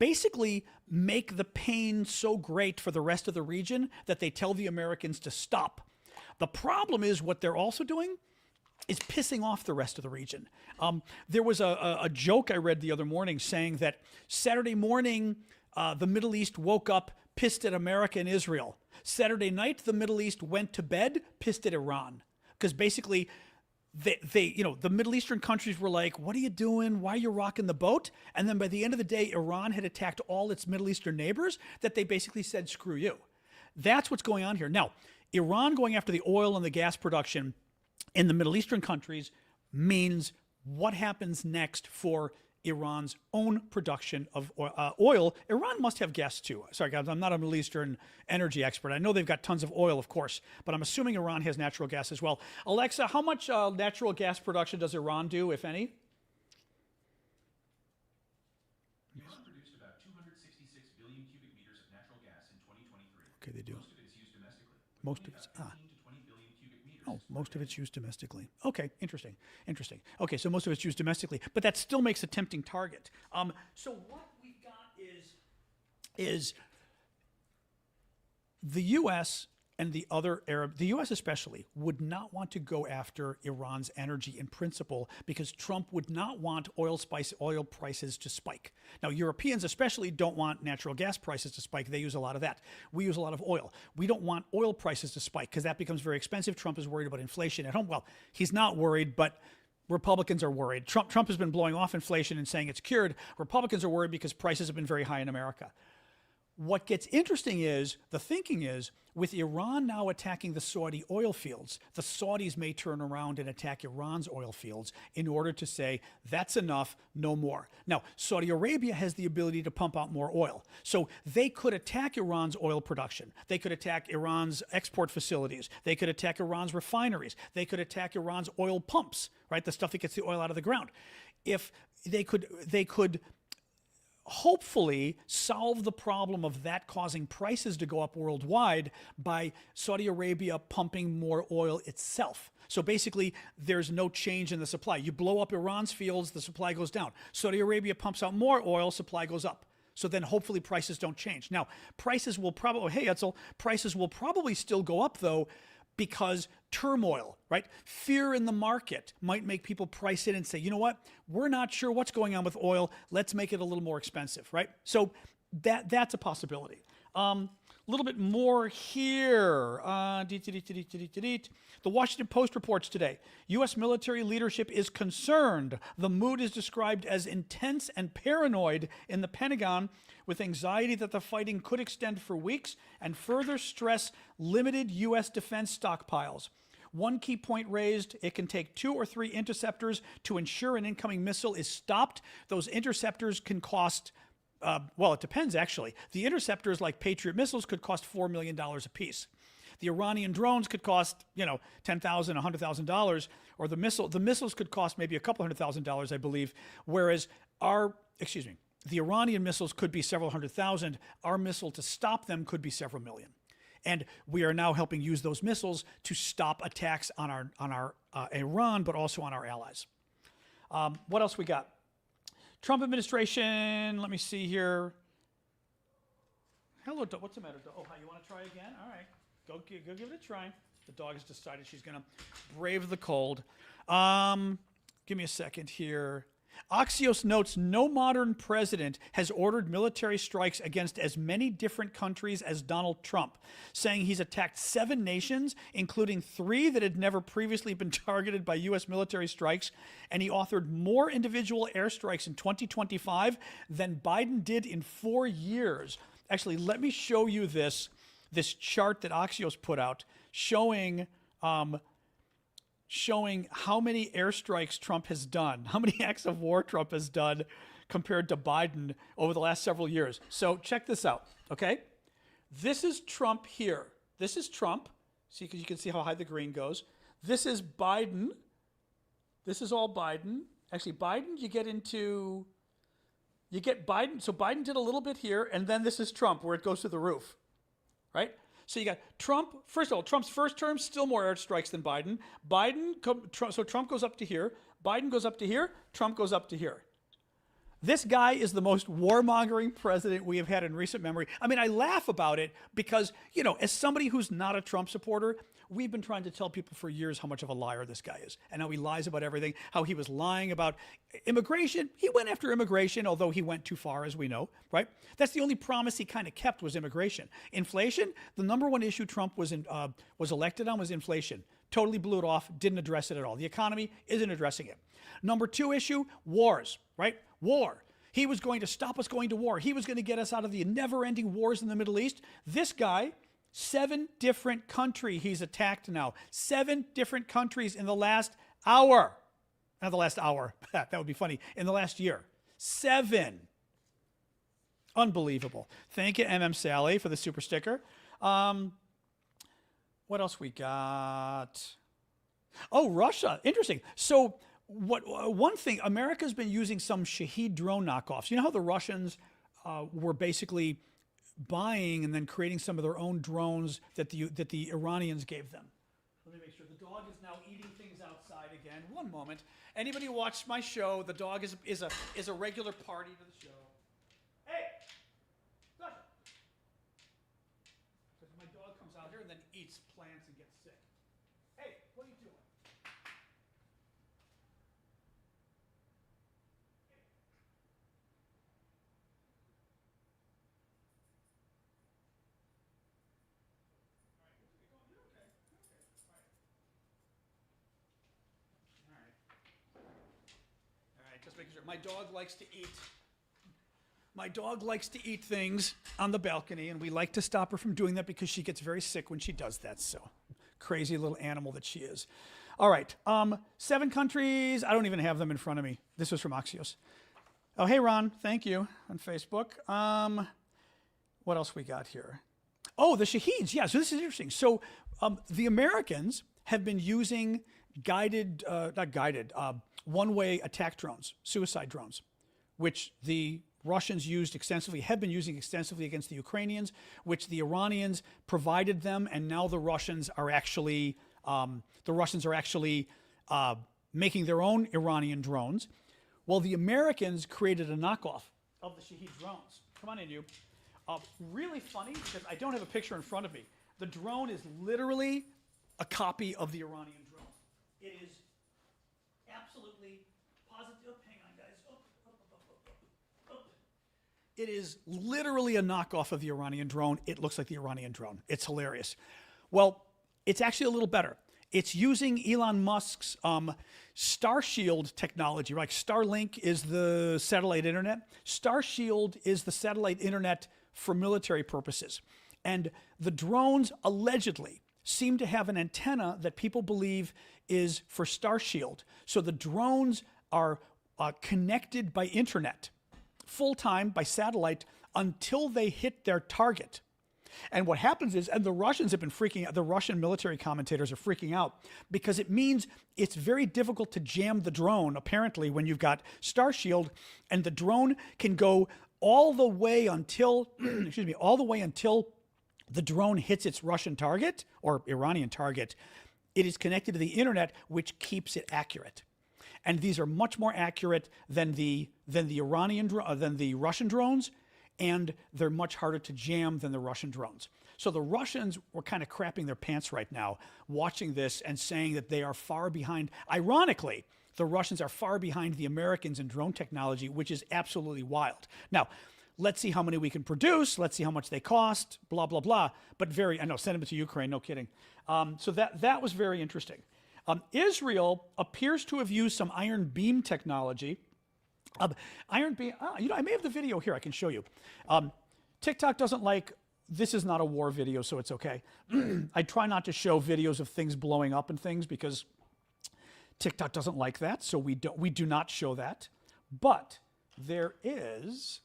basically make the pain so great for the rest of the region that they tell the Americans to stop. The problem is what they're also doing is pissing off the rest of the region. There was a joke I read the other morning saying that Saturday morning, the Middle East woke up pissed at America and Israel. Saturday night, the Middle East went to bed pissed at Iran. Because basically, the Middle Eastern countries were like, what are you doing? Why are you rocking the boat? And then by the end of the day, Iran had attacked all its Middle Eastern neighbors that they basically said, screw you. That's what's going on here. Now, Iran going after the oil and the gas production in the Middle Eastern countries means what happens next for Iran's own production of oil. Iran must have gas too. Sorry, guys, I'm not a Middle Eastern energy expert. I know they've got tons of oil, of course, but I'm assuming Iran has natural gas as well. Alexa, how much natural gas production does Iran do, if any? Iran produced about 266 billion cubic meters of natural gas in 2023. Okay, they do. Most of it is used domestically. Most of it's 15 to 20 billion cubic meters. Oh, most of it's used domestically. Okay, interesting. Okay, so most of it's used domestically, but that still makes a tempting target. So what we've got is the U.S. and the other the U.S. especially, would not want to go after Iran's energy in principle because Trump would not want oil prices to spike. Now, Europeans especially don't want natural gas prices to spike. They use a lot of that. We use a lot of oil. We don't want oil prices to spike because that becomes very expensive. Trump is worried about inflation at home. Well, he's not worried, but Republicans are worried. Trump has been blowing off inflation and saying it's cured. Republicans are worried because prices have been very high in America. What gets interesting is, the thinking is, with Iran now attacking the Saudi oil fields, the Saudis may turn around and attack Iran's oil fields in order to say, that's enough, no more. Now, Saudi Arabia has the ability to pump out more oil. So they could attack Iran's oil production. They could attack Iran's export facilities. They could attack Iran's refineries. They could attack Iran's oil pumps, right? The stuff that gets the oil out of the ground. If they could hopefully solve the problem of that causing prices to go up worldwide by Saudi Arabia pumping more oil itself. So basically, there's no change in the supply. You blow up Iran's fields, the supply goes down. Saudi Arabia pumps out more oil, supply goes up. So then hopefully prices don't change. Now, prices will probably, hey Etzel, prices will probably still go up though, because turmoil, right? Fear in the market might make people price in and say, you know what? We're not sure what's going on with oil. Let's make it a little more expensive, right? So that's a possibility. A little bit more here. The Washington Post reports today, U.S. military leadership is concerned. The mood is described as intense and paranoid in the Pentagon, with anxiety that the fighting could extend for weeks and further stress limited U.S. defense stockpiles. One key point raised, it can take 2 or 3 interceptors to ensure an incoming missile is stopped. Those interceptors can cost, well, it depends actually. The interceptors like Patriot missiles could cost $4 million apiece. The Iranian drones could cost, $10,000, $100,000, or the missiles could cost maybe a couple $100,000, I believe, whereas the Iranian missiles could be several $100,000. Our missile to stop them could be several million. And we are now helping use those missiles to stop attacks on our Iran, but also on our allies. What else we got? Trump administration, let me see here. Hello, what's the matter? Oh, you want to try again? All right, go give it a try. The dog has decided she's going to brave the cold. Give me a second here. Axios notes no modern president has ordered military strikes against as many different countries as Donald Trump, saying he's attacked 7 nations, including 3 that had never previously been targeted by U.S. military strikes, and he authored more individual airstrikes in 2025 than Biden did in 4 years. Actually, let me show you this chart that Axios put out showing how many airstrikes Trump has done, how many acts of war Trump has done compared to Biden over the last several years. So check this out, okay? This is Trump here. This is Trump. See, you can see how high the green goes. This is Biden. This is all Biden. Actually, Biden, you get Biden. So Biden did a little bit here, and then this is Trump, where it goes to the roof, right? So you got Trump. First of all, Trump's first term, still more airstrikes than Biden. So Trump goes up to here. Biden goes up to here. Trump goes up to here. This guy is the most warmongering president we have had in recent memory. I mean, I laugh about it because, as somebody who's not a Trump supporter, we've been trying to tell people for years how much of a liar this guy is and how he lies about everything, how he was lying about immigration. He went after immigration, although he went too far, as we know, right? That's the only promise he kind of kept was immigration. Inflation, the number one issue Trump was elected on was inflation. Totally blew it off, didn't address it at all. The economy isn't addressing it. Number 2 issue, wars, right? War. He was going to stop us going to war. He was going to get us out of the never-ending wars in the Middle East. This guy, 7 different countries he's attacked now. 7 different countries in the last hour. Not the last hour. That would be funny. In the last year. 7. Unbelievable. Thank you, MM Sally, for the super sticker. What else we got? Oh, Russia. Interesting. So one thing, America's been using some Shahed drone knockoffs. You know how the Russians were basically buying and then creating some of their own drones that the Iranians gave them. Let me make sure. The dog is now eating things outside again. One moment. Anybody who watched my show, the dog is a regular party to the show. Hey! Good. Because my dog comes out here and then eats plants and gets sick. Hey, what are you doing? Just making sure. My dog likes to eat. My dog likes to eat things on the balcony, and we like to stop her from doing that because she gets very sick when she does that. So, crazy little animal that she is. All right. 7 countries. I don't even have them in front of me. This was from Axios. Oh, hey, Ron. Thank you on Facebook. What else we got here? Oh, the Shaheeds. Yeah, so this is interesting. So, the Americans have been using one-way attack drones, suicide drones, which the Russians used extensively, have been using extensively against the Ukrainians, which the Iranians provided them, and now the Russians are actually making their own Iranian drones. Well, the Americans created a knockoff of the Shahed drones. Come on in, you. Really funny because I don't have a picture in front of me. The drone is literally a copy of the Iranian drone. It is absolutely positive. Hang on, guys. It is literally a knockoff of the Iranian drone. It looks like the Iranian drone. It's hilarious. Well, it's actually a little better. It's using Elon Musk's Starshield technology. Like Starlink is the satellite internet. Starshield is the satellite internet for military purposes. And the drones allegedly seem to have an antenna that people believe is for Starshield. So the drones are connected by internet, full-time by satellite, until they hit their target. And what happens is, and the Russians have been freaking out, the Russian military commentators are freaking out, because it means it's very difficult to jam the drone, apparently, when you've got Starshield, and the drone can go all the way until, excuse me, all the way until the drone hits its Russian target, or Iranian target. It is connected to the internet, which keeps it accurate. And these are much more accurate than the Russian drones, and they're much harder to jam than the Russian drones. So the Russians were kind of crapping their pants right now, watching this and saying that they are far behind. Ironically, the Russians are far behind the Americans in drone technology, which is absolutely wild. Now, let's see how many we can produce. Let's see how much they cost, blah, blah, blah. But I know, send them to Ukraine, no kidding. So that was very interesting. Israel appears to have used some iron beam technology. Iron beam, I may have the video here, I can show you. TikTok doesn't like, this is not a war video, so it's okay. I try not to show videos of things blowing up and things because TikTok doesn't like that, so we do not show that. But there is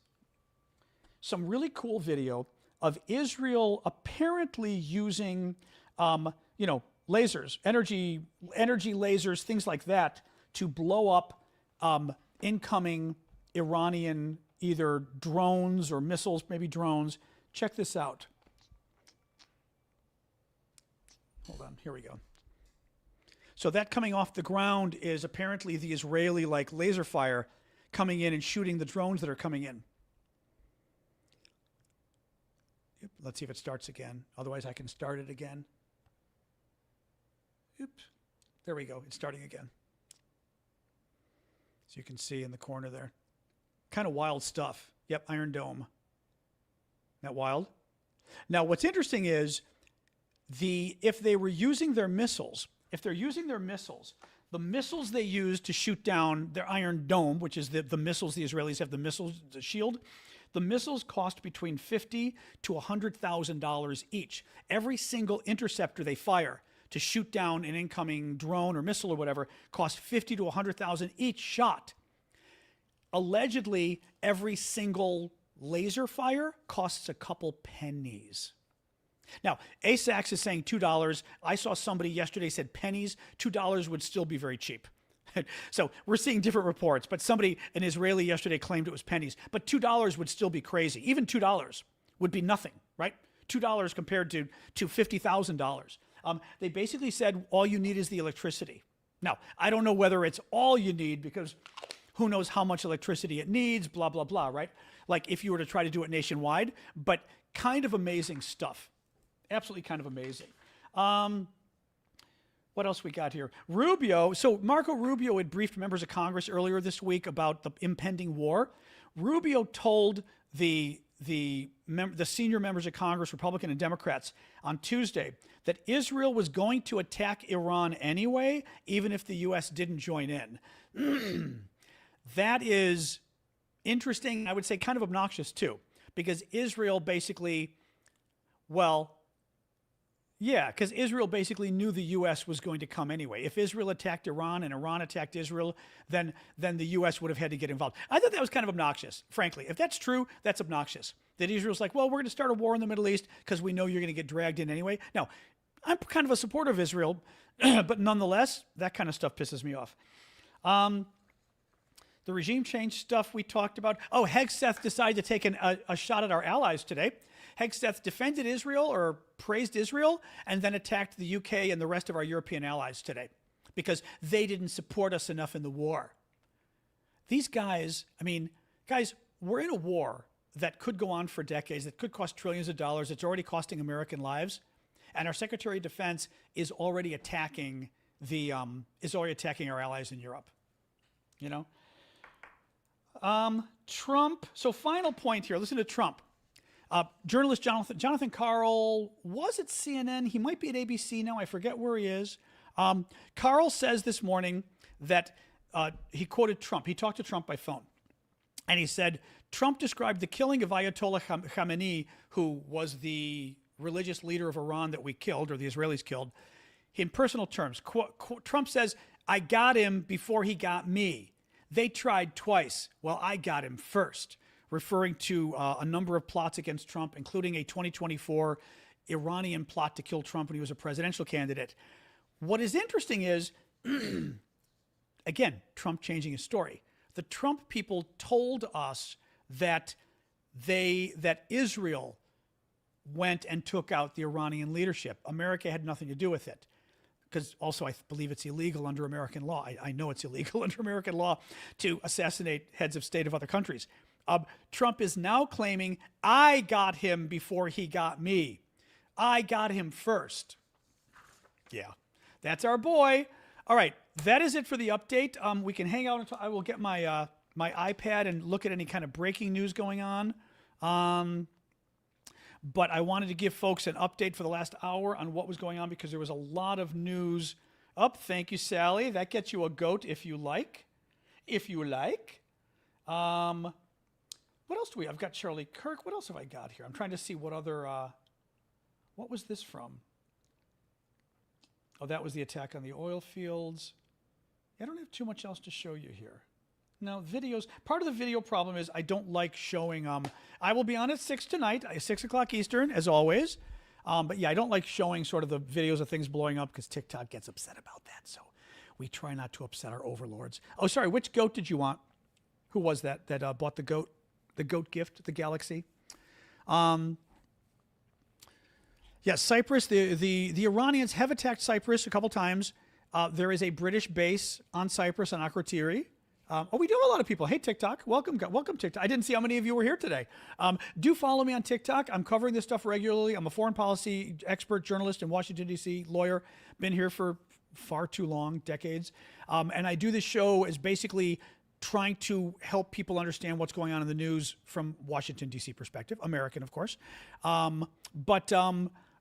some really cool video of Israel apparently using, lasers, energy lasers, things like that, to blow up incoming Iranian either drones or missiles, maybe drones. Check this out. Hold on, here we go. So that coming off the ground is apparently the Israeli laser fire coming in and shooting the drones that are coming in. Yep, let's see if it starts again. Otherwise I can start it again. Oops, there we go, it's starting again. So you can see in the corner there. Kind of wild stuff. Yep, Iron Dome. Isn't that wild? Now, what's interesting is if they were using their missiles, the missiles they use to shoot down their Iron Dome, which is the missiles, the Israelis have the missiles, the shield, the missiles cost between $50,000 to $100,000 each. Every single interceptor they fire to shoot down an incoming drone or missile or whatever costs $50,000 to $100,000 each shot. Allegedly, every single laser fire costs a couple pennies. Now, ASAX is saying $2. I saw somebody yesterday said pennies. $2 would still be very cheap. So we're seeing different reports, but an Israeli yesterday claimed it was pennies. But $2 would still be crazy. Even $2 would be nothing, right? $2 compared to $50,000. They basically said all you need is the electricity. Now, I don't know whether it's all you need because who knows how much electricity it needs, blah, blah, blah, right? Like if you were to try to do it nationwide, but kind of amazing stuff. Absolutely kind of amazing. What else we got here? Rubio. So Marco Rubio had briefed members of Congress earlier this week about the impending war. Rubio told the senior members of Congress, Republican and Democrats, on Tuesday that Israel was going to attack Iran anyway, even if the U.S. didn't join in. That is interesting. I would say kind of obnoxious too, because Israel basically, because Israel basically knew the U.S. was going to come anyway. If Israel attacked Iran and Iran attacked Israel, then the U.S. would have had to get involved. I thought that was kind of obnoxious, frankly. If that's true, that's obnoxious. That Israel's like, well, we're going to start a war in the Middle East because we know you're going to get dragged in anyway. Now, I'm kind of a supporter of Israel, but nonetheless, that kind of stuff pisses me off. The regime change stuff we talked about. Oh, Hegseth decided to take a shot at our allies today. Hegseth defended Israel or praised Israel and then attacked the UK and the rest of our European allies today because they didn't support us enough in the war. These guys, we're in a war that could go on for decades, that could cost trillions of dollars. It's already costing American lives. and our Secretary of Defense is already attacking our allies in Europe. You know, Trump. So final point here. Listen to Trump. Journalist Jonathan Karl was at CNN. He might be at ABC now. I forget where he is. Karl says this morning that he quoted Trump. He talked to Trump by phone. And he said, Trump described the killing of Ayatollah Khamenei, who was the religious leader of Iran that we killed, or the Israelis killed, in personal terms. Trump says, I got him before he got me. They tried twice. Well, I got him first, referring to a number of plots against Trump, including a 2024 Iranian plot to kill Trump when he was a presidential candidate. What is interesting is, again, Trump changing his story. The Trump people told us that Israel went and took out the Iranian leadership. America had nothing to do with it. Because also I believe it's illegal under American law. I know it's illegal under American law to assassinate heads of state of other countries. Trump is now claiming, I got him before he got me. I got him first. Yeah, that's our boy. All right, that is it for the update. We can hang out until I will get my my iPad and look at any kind of breaking news going on. But I wanted to give folks an update for the last hour on what was going on because there was a lot of news up. Thank you, Sally. That gets you a goat if you like. If you like. What else do we have? I've got Charlie Kirk. What else have I got here? I'm trying to see what other, what was this from? Oh, that was the attack on the oil fields. I don't have too much else to show you here. No, videos. Part of the video problem is I don't like showing, I will be on at 6 tonight, 6 o'clock Eastern, as always. But yeah, I don't like showing sort of the videos of things blowing up because TikTok gets upset about that. So we try not to upset our overlords. Oh, sorry, which goat did you want? Who was that bought the goat gift, the Galaxy? Yeah, Cyprus, the Iranians have attacked Cyprus a couple times. There is a British base on Cyprus, on Akrotiri. We do have a lot of people. Hey, TikTok. Welcome, TikTok. I didn't see how many of you were here today. Do follow me on TikTok. I'm covering this stuff regularly. I'm a foreign policy expert, journalist in Washington, D.C., lawyer. Been here for far too long, decades. And I do this show as basically trying to help people understand what's going on in the news from Washington, D.C. perspective, American, of course. But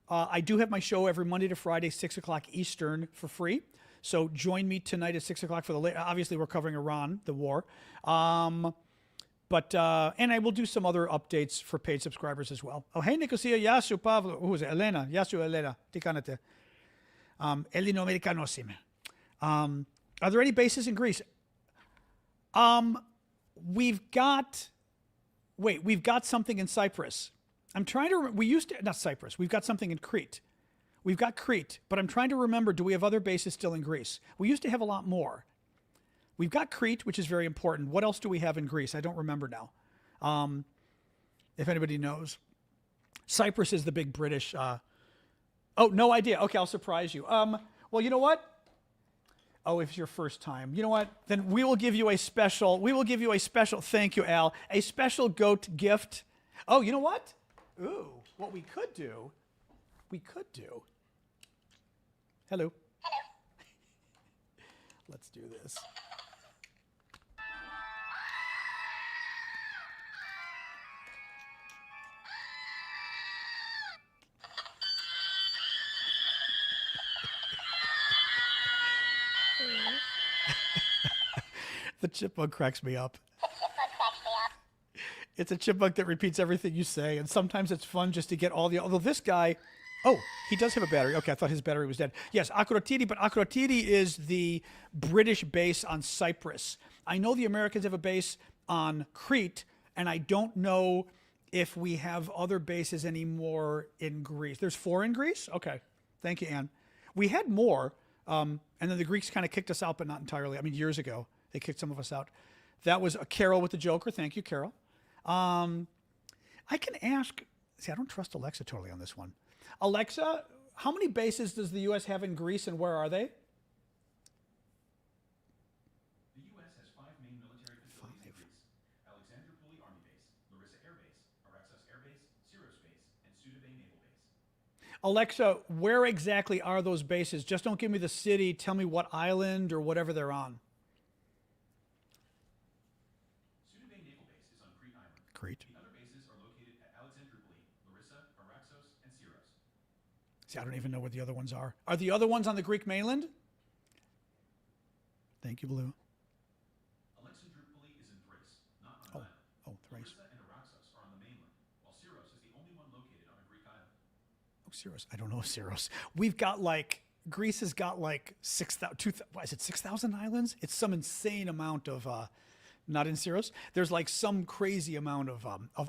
I do have my show every Monday to Friday, 6 o'clock Eastern for free. So join me tonight at 6 o'clock for the obviously we're covering Iran, the war. And I will do some other updates for paid subscribers as well. Oh, hey, Nicosia, Yasu, Pavlo, who is it? Elena, Yasu, Elena, Tikanate. Elino Americanosime. Are there any bases in Greece? We've got something in Cyprus. I'm trying to, not Cyprus, we've got something in Crete. We've got Crete, but I'm trying to remember, do we have other bases still in Greece? We used to have a lot more. We've got Crete, which is very important. What else do we have in Greece? I don't remember now. If anybody knows. Cyprus is the big British. Oh, no idea. Okay, I'll surprise you. Well, you know what? Oh, if it's your first time. You know what? Then we will give you a special, thank you, Al, a special goat gift. Oh, you know what? Ooh, what we could do. Hello. Let's do this. The chipmunk cracks me up. It's a chipmunk that repeats everything you say, and sometimes it's fun just to get all the... Although this guy... Oh, he does have a battery. Okay, I thought his battery was dead. Yes, Akrotiri, but Akrotiri is the British base on Cyprus. I know the Americans have a base on Crete, and I don't know if we have other bases anymore in Greece. There's 4 in Greece? Okay, thank you, Anne. We had more, and then the Greeks kind of kicked us out, but not entirely. I mean, years ago, they kicked some of us out. That was a Carol with the Joker. Thank you, Carol. I can ask... See, I don't trust Alexa totally on this one. Alexa, how many bases does the U.S. have in Greece, and where are they? The U.S. has 5 main military facilities in Greece: Alexandroupoli Army Base, Larissa Air Base, Aravosis Air Base, Syros Base, and Suda Bay Naval Base. Alexa, where exactly are those bases? Just don't give me the city. Tell me what island or whatever they're on. Suda Bay Naval Base is on Crete Island. Crete. The other bases are located at Alexandroupoli, Larissa, Araxos, and Syros. See, I don't even know where the other ones are. Are the other ones on the Greek mainland? Thank you, Blue. Alexandroupoli is in Thrace, not on an island. Oh, Thrace. Larissa and Araxos are on the mainland, while Syros is the only one located on a Greek island. Oh, Syros. I don't know Syros. We've got like, Greece has got like 6,000, what is it, 6,000 islands? It's some insane amount of, not in Syros. There's like some crazy amount of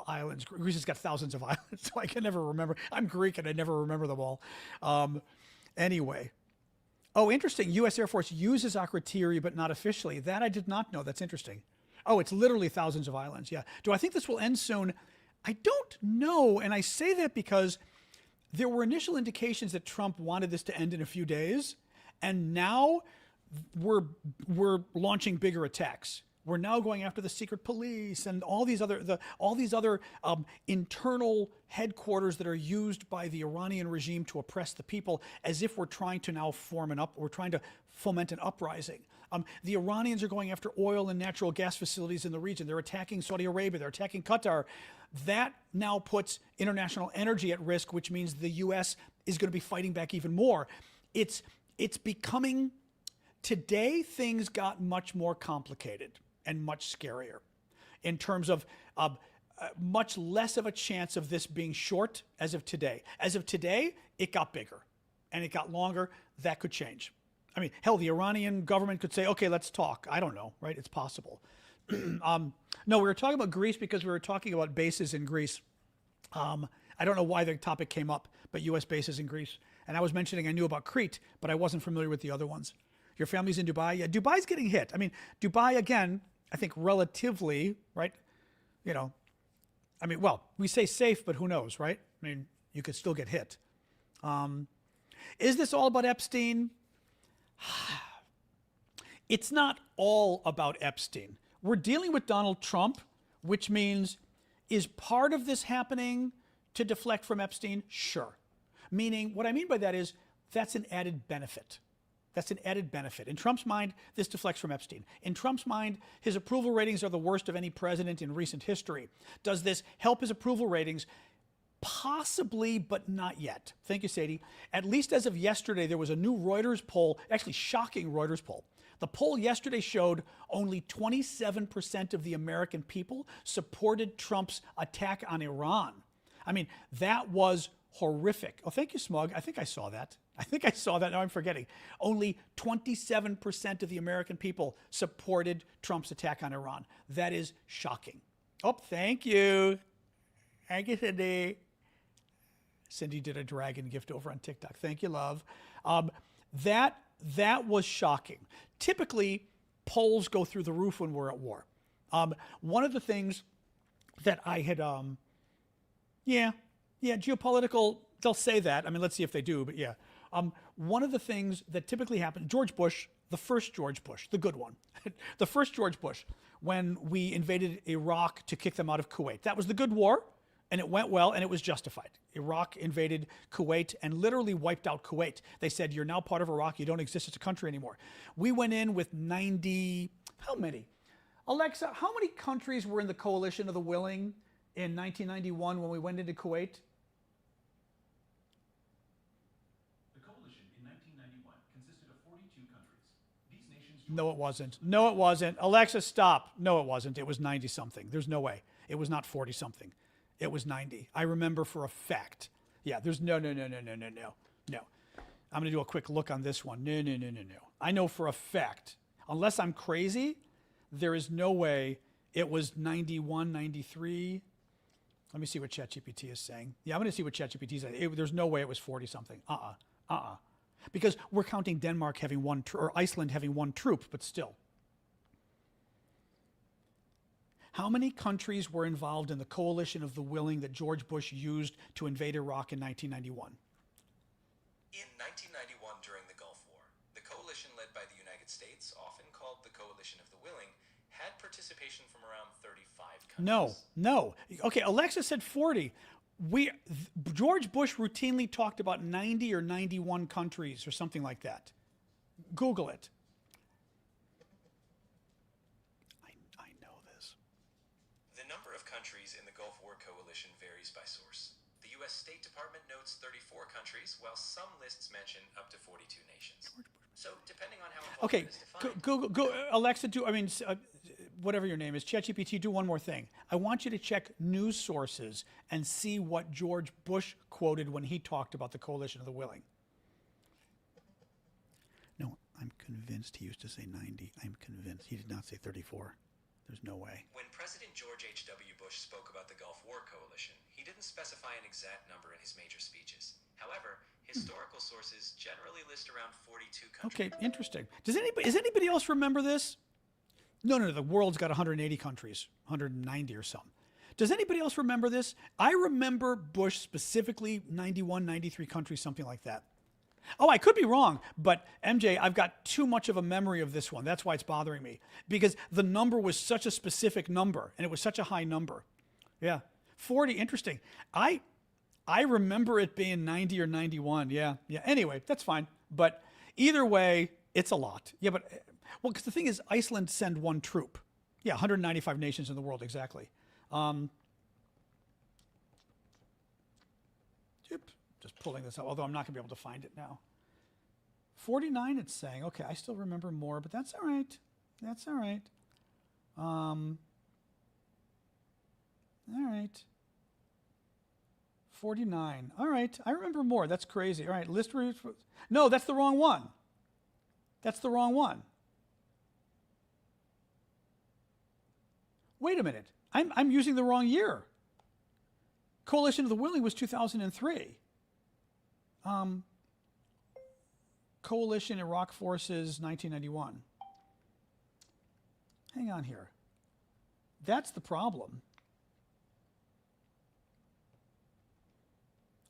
islands. Greece has got thousands of islands, so I can never remember. I'm Greek and I never remember them all. Anyway. Oh, interesting. U.S. Air Force uses Akrotiri, but not officially. That I did not know. That's interesting. Oh, it's literally thousands of islands. Yeah. Do I think this will end soon? I don't know. And I say that because there were initial indications that Trump wanted this to end in a few days. And now we're launching bigger attacks. We're now going after the secret police and all these other internal headquarters that are used by the Iranian regime to oppress the people, as if we're trying to now we're trying to foment an uprising. The Iranians are going after oil and natural gas facilities in the region. They're attacking Saudi Arabia. They're attacking Qatar. That now puts international energy at risk, which means the U.S. is going to be fighting back even more. It's becoming, today things got much more complicated and much scarier in terms of much less of a chance of this being short as of today. As of today, it got bigger and it got longer. That could change. I mean, hell, the Iranian government could say, okay, let's talk. I don't know, right? It's possible. No, we were talking about Greece because we were talking about bases in Greece. I don't know why the topic came up, but U.S. bases in Greece. And I was mentioning I knew about Crete, but I wasn't familiar with the other ones. Your family's in Dubai? Yeah, Dubai's getting hit. I mean, Dubai, again, I think relatively, right? You know, I mean, well, we say safe, but who knows, right? I mean, you could still get hit. Is this all about Epstein? It's not all about Epstein. We're dealing with Donald Trump, which means, is part of this happening to deflect from Epstein? Sure. Meaning, what I mean by that is, that's an added benefit. That's an added benefit. In Trump's mind, this deflects from Epstein. In Trump's mind, his approval ratings are the worst of any president in recent history. Does this help his approval ratings? Possibly, but not yet. Thank you, Sadie. At least as of yesterday, there was a new Reuters poll, actually shocking Reuters poll. The poll yesterday showed only 27% of the American people supported Trump's attack on Iran. I mean, that was horrific. Oh, thank you, Smug. I think I saw that. Now I'm forgetting. Only 27% of the American people supported Trump's attack on Iran. That is shocking. Oh, thank you. Thank you, Cindy. Cindy did a dragon gift over on TikTok. Thank you, love. That was shocking. Typically, polls go through the roof when we're at war. One of the things that I had, geopolitical, they'll say that. I mean, let's see if they do, but yeah. One of the things that typically happened, George Bush, the first George Bush, the good one, the first George Bush, when we invaded Iraq to kick them out of Kuwait. That was the good war, and it went well, and it was justified. Iraq invaded Kuwait and literally wiped out Kuwait. They said, you're now part of Iraq. You don't exist as a country anymore. We went in with 90, how many? Alexa, how many countries were in the coalition of the willing in 1991 when we went into Kuwait? No, it wasn't. No, it wasn't. Alexa, stop. No, it wasn't. It was 90-something. There's no way. It was not 40-something. It was 90. I remember for a fact. Yeah, there's no. I'm going to do a quick look on this one. No. I know for a fact, unless I'm crazy, there is no way it was 91, 93. Let me see what ChatGPT is saying. Yeah, I'm going to see what ChatGPT is saying. There's no way it was 40-something. Because we're counting Denmark having one, or Iceland having one troop, but still. How many countries were involved in the coalition of the willing that George Bush used to invade Iraq in 1991? In 1991, during the Gulf War, the coalition led by the United States, often called the Coalition of the Willing, had participation from around 35 countries. No. Okay, Alexa said 40. George Bush routinely talked about 90 or 91 countries or something like that. Google it. I know this. The number of countries in the Gulf War coalition varies by source. The U.S. State Department notes 34 countries, while some lists mention up to 42 nations. So, depending on how involved Okay, it is defined, Google, Alexa, whatever your name is, ChatGPT, do one more thing. I want you to check news sources and see what George Bush quoted when he talked about the coalition of the willing. No, I'm convinced he used to say 90. I'm convinced. He did not say 34. There's no way. when President George H.W. Bush spoke about the Gulf War coalition, he didn't specify an exact number in his major speeches. However, historical sources generally list around 42 countries. Okay, interesting. Does anybody else remember this? No, the world's got 180 countries, 190 or something. Does anybody else remember this? I remember Bush specifically 91, 93 countries, something like that. Oh, I could be wrong, but MJ, I've got too much of a memory of this one. That's why it's bothering me, because the number was such a specific number and it was such a high number. Yeah, 40, interesting. I remember it being 90 or 91. Yeah. Anyway, that's fine. But either way, it's a lot. Yeah, but, well, because the thing is, Iceland send one troop. Yeah, 195 nations in the world, exactly. Just pulling this up, although I'm not going to be able to find it now. 49, it's saying. Okay, I still remember more, but that's all right. That's all right. All right. 49. All right, I remember more. That's crazy. All right, list. No, that's the wrong one. That's the wrong one. Wait a minute. I'm using the wrong year. Coalition of the Willing was 2003. Coalition Iraq Forces, 1991. Hang on here. That's the problem.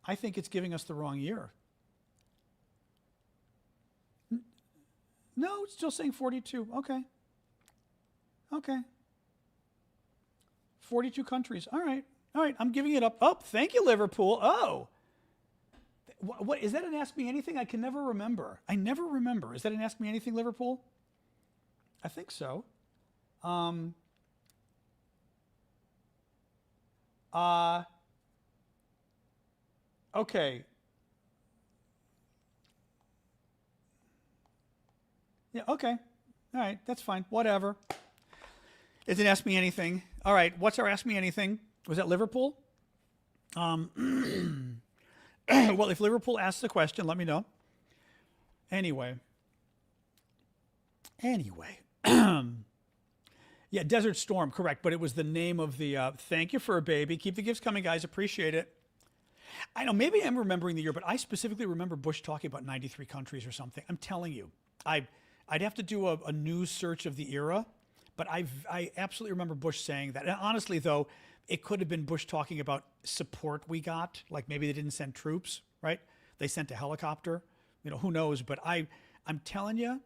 I think it's giving us the wrong year. No, it's still saying 42. Okay. 42 countries. All right, I'm giving it up. Oh, thank you, Liverpool. Oh. What is that an Ask Me Anything? I can never remember. I never remember. Is that an Ask Me Anything, Liverpool? I think so. Okay. Yeah, okay. All right, that's fine. Whatever. It didn't Ask Me Anything. All right, what's our Ask Me Anything? Was that Liverpool? Well, if Liverpool asks a question, let me know. Anyway. Yeah, Desert Storm, correct. But it was the name of the, thank you for a baby. Keep the gifts coming, guys. Appreciate it. I know, maybe I'm remembering the year, but I specifically remember Bush talking about 93 countries or something. I'm telling you. I'd have to do a news search of the era, but I absolutely remember Bush saying that. And honestly, though, it could have been Bush talking about support we got, like maybe they didn't send troops, right? They sent a helicopter, who knows? But I'm telling you,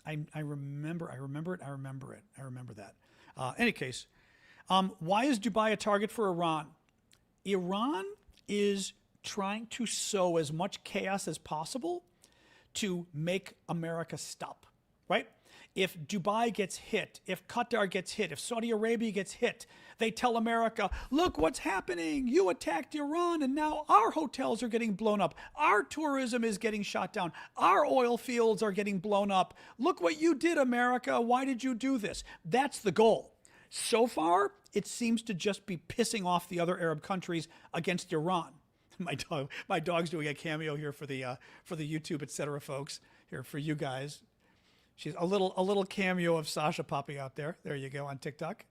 I remember that. Any case, why is Dubai a target for Iran? Iran is trying to sow as much chaos as possible to make America stop, right? If Dubai gets hit, if Qatar gets hit, if Saudi Arabia gets hit, they tell America, look what's happening. You attacked Iran and now our hotels are getting blown up. Our tourism is getting shot down. Our oil fields are getting blown up. Look what you did, America. Why did you do this? That's the goal. So far, it seems to just be pissing off the other Arab countries against Iran. My dog's doing a cameo here for the YouTube, etc. folks, here for you guys. She's a little cameo of Sasha popping out there. There you go on TikTok.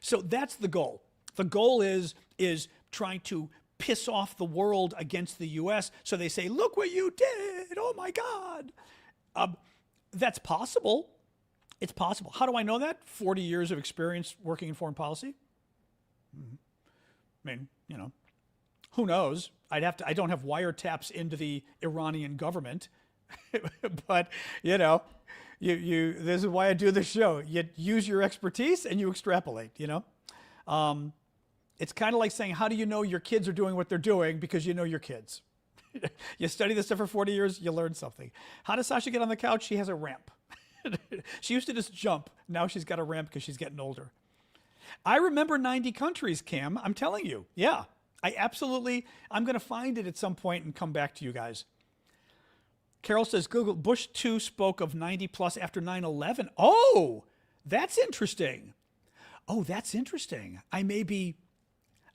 So that's the goal. The goal is trying to piss off the world against the U.S. So they say, look what you did. Oh, my God. That's possible. It's possible. How do I know that? 40 years of experience working in foreign policy. I mean, who knows? I don't have wiretaps into the Iranian government. But you this is why I do this show. You use your expertise and you extrapolate. It's kind of like saying, how do you know your kids are doing what they're doing? Because you know your kids. You study this stuff for 40 years, you learn something. How does Sasha get on the couch? She has a ramp. She used to just jump. Now she's got a ramp because she's getting older. I remember 90 countries, Cam. I'm telling you. Yeah, I'm going to find it at some point and come back to you guys. Carol says, Google, Bush 2 spoke of 90 plus after 9/11. Oh, that's interesting. Oh, that's interesting. I may be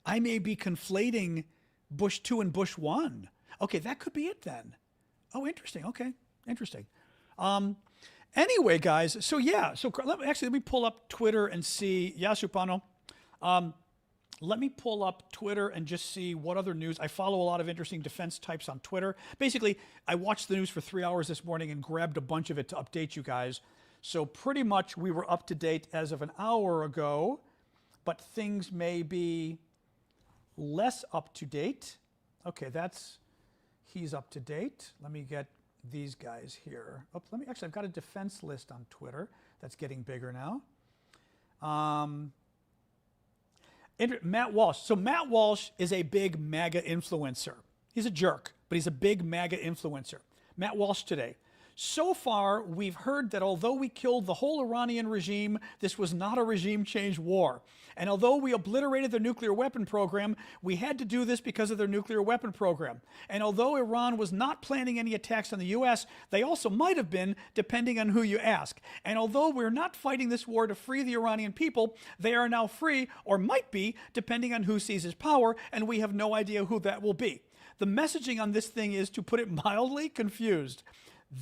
conflating Bush 2 and Bush 1. Okay, that could be it then. Oh, interesting. Okay, interesting. Anyway, guys, so yeah, let me pull up Twitter and see. Yasupano. Let me pull up Twitter and just see what other news. I follow a lot of interesting defense types on Twitter. Basically, I watched the news for 3 hours this morning and grabbed a bunch of it to update you guys. So pretty much we were up to date as of an hour ago, but things may be less up to date. Okay, he's up to date. Let me get these guys here. Oh, I've got a defense list on Twitter that's getting bigger now. Matt Walsh. So Matt Walsh is a big MAGA influencer. He's a jerk, but he's a big MAGA influencer. Matt Walsh today. So far, we've heard that although we killed the whole Iranian regime, this was not a regime change war. And although we obliterated their nuclear weapon program, we had to do this because of their nuclear weapon program. And although Iran was not planning any attacks on the U.S., they also might have been, depending on who you ask. And although we're not fighting this war to free the Iranian people, they are now free, or might be, depending on who seizes power, and we have no idea who that will be. The messaging on this thing is, to put it mildly, confused.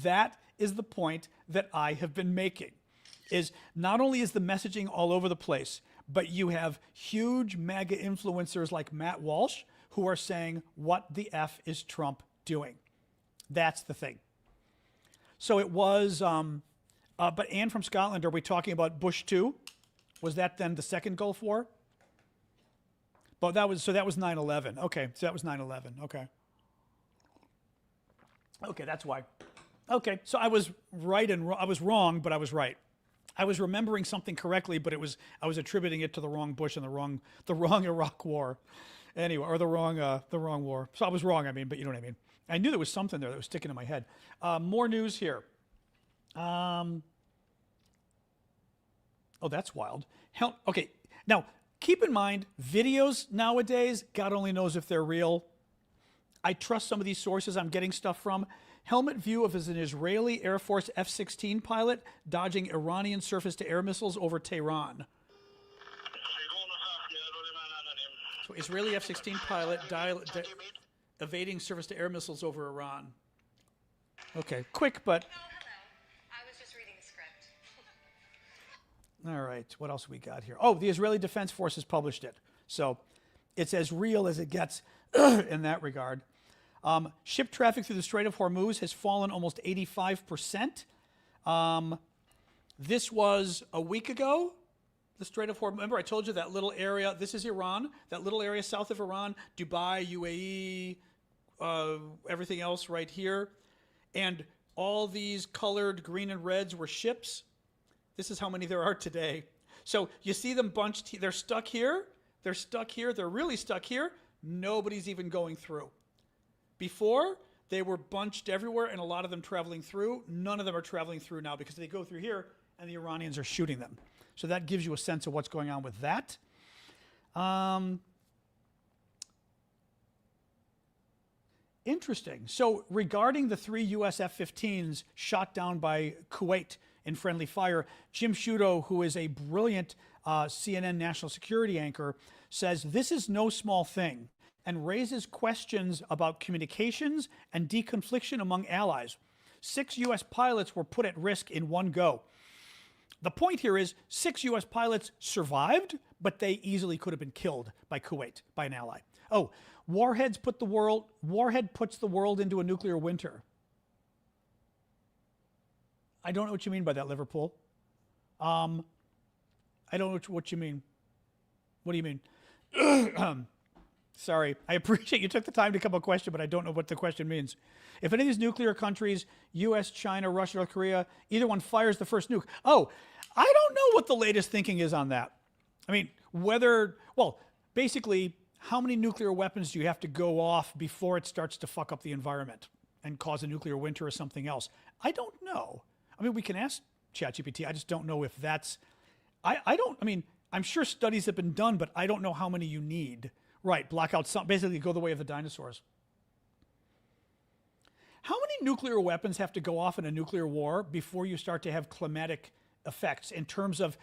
That is the point that I have been making, is not only is the messaging all over the place, but you have huge MAGA influencers like Matt Walsh who are saying, what the F is Trump doing? That's the thing. So it was, but Anne from Scotland, are we talking about Bush 2? Was that then the second Gulf War? But that was 9/11. Okay, so that was 9/11. Okay. Okay, that's why. Okay, so I was right and I was wrong, but I was right. I was remembering something correctly, but I was attributing it to the wrong Bush and the wrong Iraq War, anyway, or the wrong war. So I was wrong. But you know what I mean. I knew there was something there that was sticking in my head. More news here. Oh, that's wild. Okay, now keep in mind, videos nowadays, God only knows if they're real. I trust some of these sources I'm getting stuff from. Helmet view of an Israeli Air Force F-16 pilot dodging Iranian surface-to-air missiles over Tehran. So Israeli F-16 pilot evading surface-to-air missiles over Iran. Okay, quick, but... Oh, hello. I was just reading the script. All right, what else we got here? Oh, the Israeli Defense Forces published it. So it's as real as it gets in that regard. Ship traffic through the Strait of Hormuz has fallen almost 85%. This was a week ago, the Strait of Hormuz. Remember, I told you that little area, this is Iran, that little area south of Iran, Dubai, UAE, everything else right here. And all these colored green and reds were ships. This is how many there are today. So you see them bunched, they're stuck here, they're really stuck here. Nobody's even going through. Before, they were bunched everywhere and a lot of them traveling through. None of them are traveling through now because they go through here and the Iranians are shooting them. So that gives you a sense of what's going on with that. Interesting. So regarding the 3 U.S. F-15s shot down by Kuwait in friendly fire, Jim Sciutto, who is a brilliant CNN national security anchor, says this is no small thing, and raises questions about communications and deconfliction among allies. 6 U.S. pilots were put at risk in one go. The point here is 6 U.S. pilots survived, but they easily could have been killed by Kuwait, by an ally. Oh, warhead puts the world into a nuclear winter. I don't know what you mean by that, Liverpool. I don't know what you mean. What do you mean? Sorry, I appreciate you took the time to come up with a question, but I don't know what the question means. If any of these nuclear countries, U.S., China, Russia, North Korea, either one fires the first nuke. Oh, I don't know what the latest thinking is on that. I mean, basically, how many nuclear weapons do you have to go off before it starts to fuck up the environment and cause a nuclear winter or something else? I don't know. I mean, we can ask ChatGPT. I just don't know if that's, I mean, I'm sure studies have been done, but I don't know how many you need. Right, block out some, basically go the way of the dinosaurs. How many nuclear weapons have to go off in a nuclear war before you start to have climatic effects in terms of,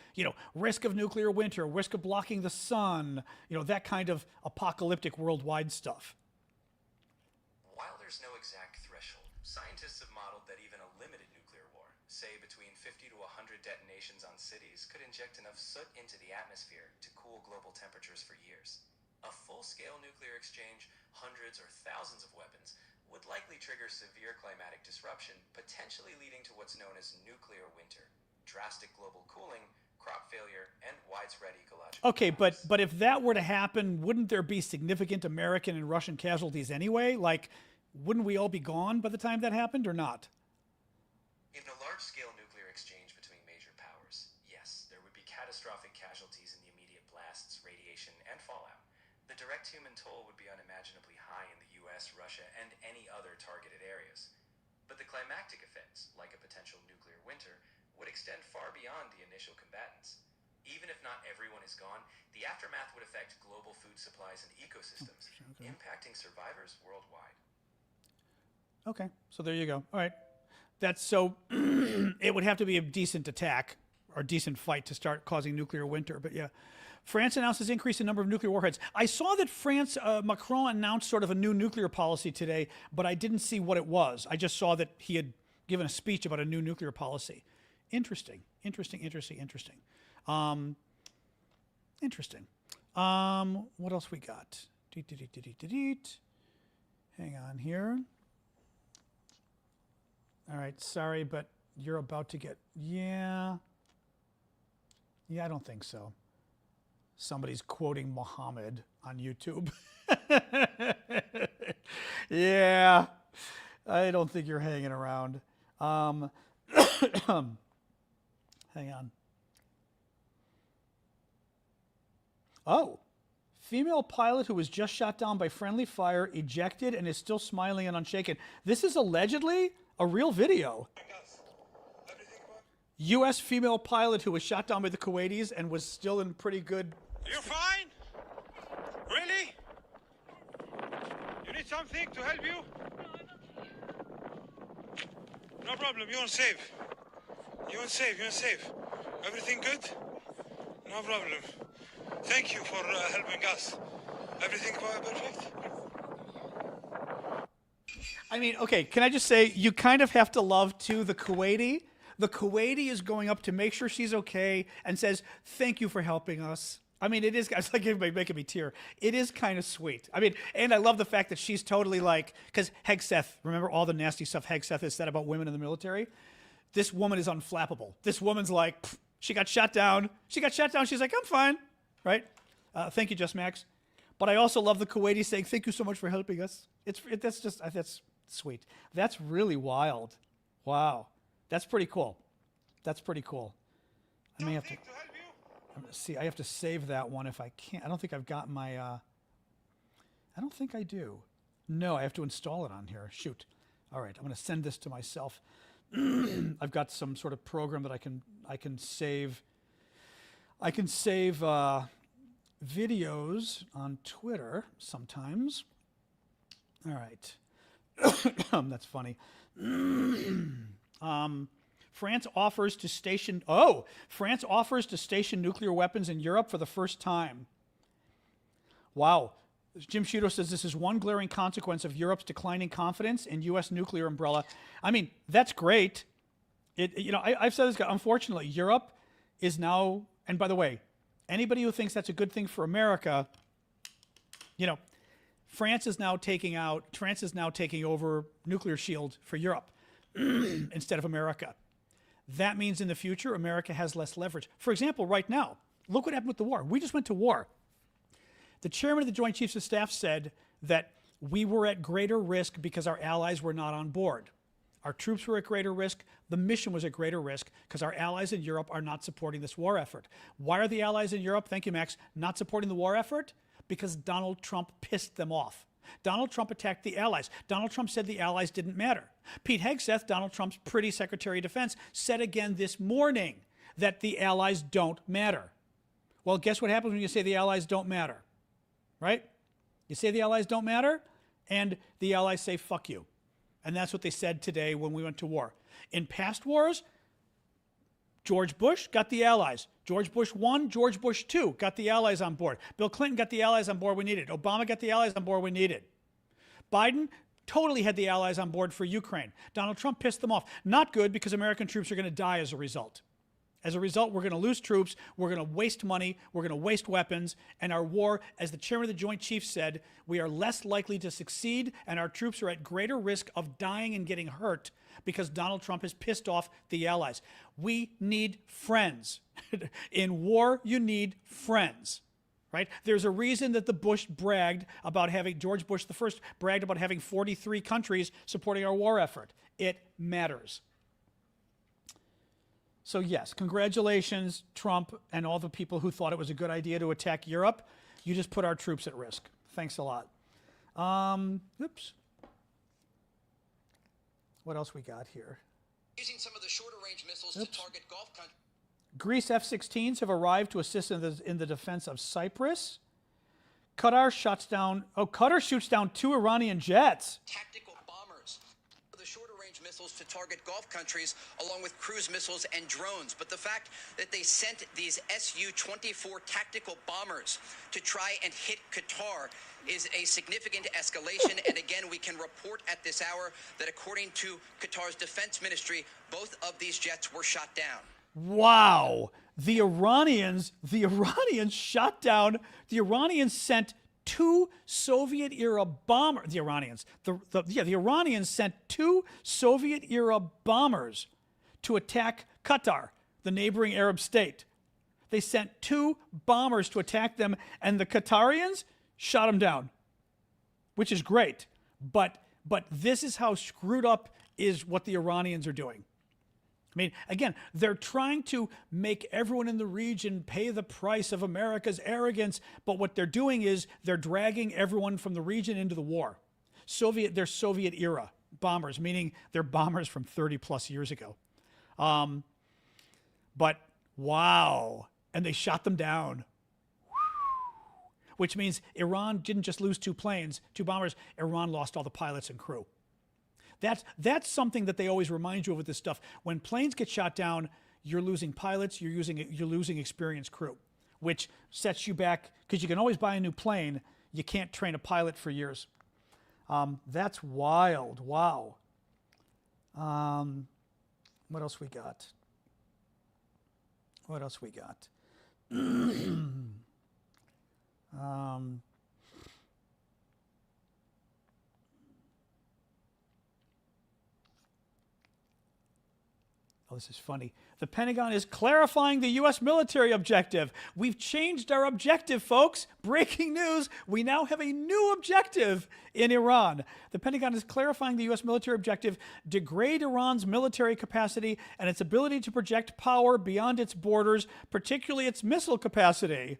risk of nuclear winter, risk of blocking the sun, that kind of apocalyptic worldwide stuff? While there's no exact threshold, scientists have modeled that even a limited nuclear war, say between 50 to 100 detonations on cities, could inject enough soot into the atmosphere to cool global temperatures for years. A full-scale nuclear exchange, hundreds or thousands of weapons, would likely trigger severe climatic disruption, potentially leading to what's known as nuclear winter, drastic global cooling, crop failure, and widespread ecological Okay, collapse. but if that were to happen, wouldn't there be significant American and Russian casualties anyway? Like, wouldn't we all be gone by the time that happened or not? In a large-scale nuclear exchange between major powers, yes, there would be catastrophic casualties in the immediate blasts, radiation, and fallout. The direct human toll would be unimaginably high in the US, Russia, and any other targeted areas. But the climactic effects, like a potential nuclear winter, would extend far beyond the initial combatants. Even if not everyone is gone, the aftermath would affect global food supplies and ecosystems, impacting survivors worldwide. Okay, so there you go. All right. That's so, it would have to be a decent attack or decent fight to start causing nuclear winter, but yeah. France announces increase in number of nuclear warheads. I saw that Macron announced sort of a new nuclear policy today, but I didn't see what it was. I just saw that he had given a speech about a new nuclear policy. Interesting. What else we got? Hang on here. All right, sorry, but you're about to get, yeah, I don't think so. Somebody's quoting Muhammad on YouTube. Yeah, I don't think you're hanging around. Hang on. Oh, female pilot who was just shot down by friendly fire, ejected, and is still smiling and unshaken. This is allegedly a real video. U.S. female pilot who was shot down by the Kuwaitis and was still in pretty good... You're fine? Really? You need something to help you? No problem, you're safe. You're safe. Everything good? No problem. Thank you for helping us. Everything perfect? I mean, okay, can I just say, you kind of have to love, too, the Kuwaiti. The Kuwaiti is going up to make sure she's okay and says, thank you for helping us. I mean, it is, it's like making me tear. It is kind of sweet. I mean, and I love the fact that she's totally like, because Hegseth, remember all the nasty stuff Hegseth has said about women in the military? This woman is unflappable. This woman's like, she got shot down. She's like, I'm fine, right? Thank you, Just Max. But I also love the Kuwaiti saying, thank you so much for helping us. That's sweet. That's really wild. Wow. That's pretty cool. I may have to... See, I have to save that one if I can't. I don't think I've got my, I don't think I do. No, I have to install it on here. Shoot. All right, I'm going to send this to myself. I've got some sort of program that I can save. I can save videos on Twitter sometimes. All right. That's funny. France offers to station nuclear weapons in Europe for the first time. Wow. Jim Shudo says this is one glaring consequence of Europe's declining confidence in U.S. nuclear umbrella. I mean, that's great. I've said this, unfortunately, Europe is now, and by the way, anybody who thinks that's a good thing for America, France is now taking over nuclear shield for Europe instead of America. That means in the future, America has less leverage. For example, right now, look what happened with the war. We just went to war. The chairman of the Joint Chiefs of Staff said that we were at greater risk because our allies were not on board. Our troops were at greater risk. The mission was at greater risk because our allies in Europe are not supporting this war effort. Why are the allies in Europe, thank you, Max, not supporting the war effort? because Donald Trump pissed them off. Donald Trump attacked the allies. Donald Trump said the allies didn't matter. Pete Hegseth, Donald Trump's pretty Secretary of Defense, said again this morning that the allies don't matter. Well, guess what happens when you say the allies don't matter, right? You say the allies don't matter, and the allies say, fuck you. And that's what they said today when we went to war. In past wars, George Bush got the allies. George Bush 1, George Bush 2 got the allies on board. Bill Clinton got the allies on board we needed. Obama got the allies on board we needed. Biden totally had the allies on board for Ukraine. Donald Trump pissed them off. Not good, because American troops are going to die as a result. As a result, we're going to lose troops, we're going to waste money, we're going to waste weapons, and our war, as the chairman of the Joint Chiefs said, we are less likely to succeed, and our troops are at greater risk of dying and getting hurt because Donald Trump has pissed off the allies. We need friends. In war, you need friends, right? There's a reason that George Bush the first bragged about having 43 countries supporting our war effort. It matters. So yes, congratulations, Trump and all the people who thought it was a good idea to attack Europe. You just put our troops at risk. Thanks a lot. Oops. What else we got here? Using some of the shorter range missiles to target Gulf countries. Greece F-16s have arrived to assist in the defense of Cyprus. Qatar shoots down 2 Iranian jets. Tactical bombers. The shorter range missiles to target Gulf countries, along with cruise missiles and drones. But the fact that they sent these Su-24 tactical bombers to try and hit Qatar is a significant escalation. And again, we can report at this hour that according to Qatar's defense ministry, both of these jets were shot down. Wow. The Iranians shot down, the Iranians sent 2 Soviet-era bombers. The Iranians sent 2 Soviet-era bombers to attack Qatar, the neighboring Arab state. They sent 2 bombers to attack them, and the Qatarians shot them down, which is great. But this is how screwed up is what the Iranians are doing. I mean, again, they're trying to make everyone in the region pay the price of America's arrogance, but what they're doing is they're dragging everyone from the region into the war. They're Soviet-era bombers, meaning they're bombers from 30 plus years ago. But wow, and they shot them down. Which means Iran didn't just lose 2 planes, 2 bombers, Iran lost all the pilots and crew. That's something that they always remind you of with this stuff. When planes get shot down, you're losing pilots, you're losing experienced crew, which sets you back, because you can always buy a new plane, you can't train a pilot for years. That's wild. Wow. What else we got? Oh, this is funny. The Pentagon is clarifying the U.S. military objective. We've changed our objective, folks. Breaking news. We now have a new objective in Iran. The Pentagon is clarifying the U.S. military objective: degrade Iran's military capacity and its ability to project power beyond its borders, particularly its missile capacity.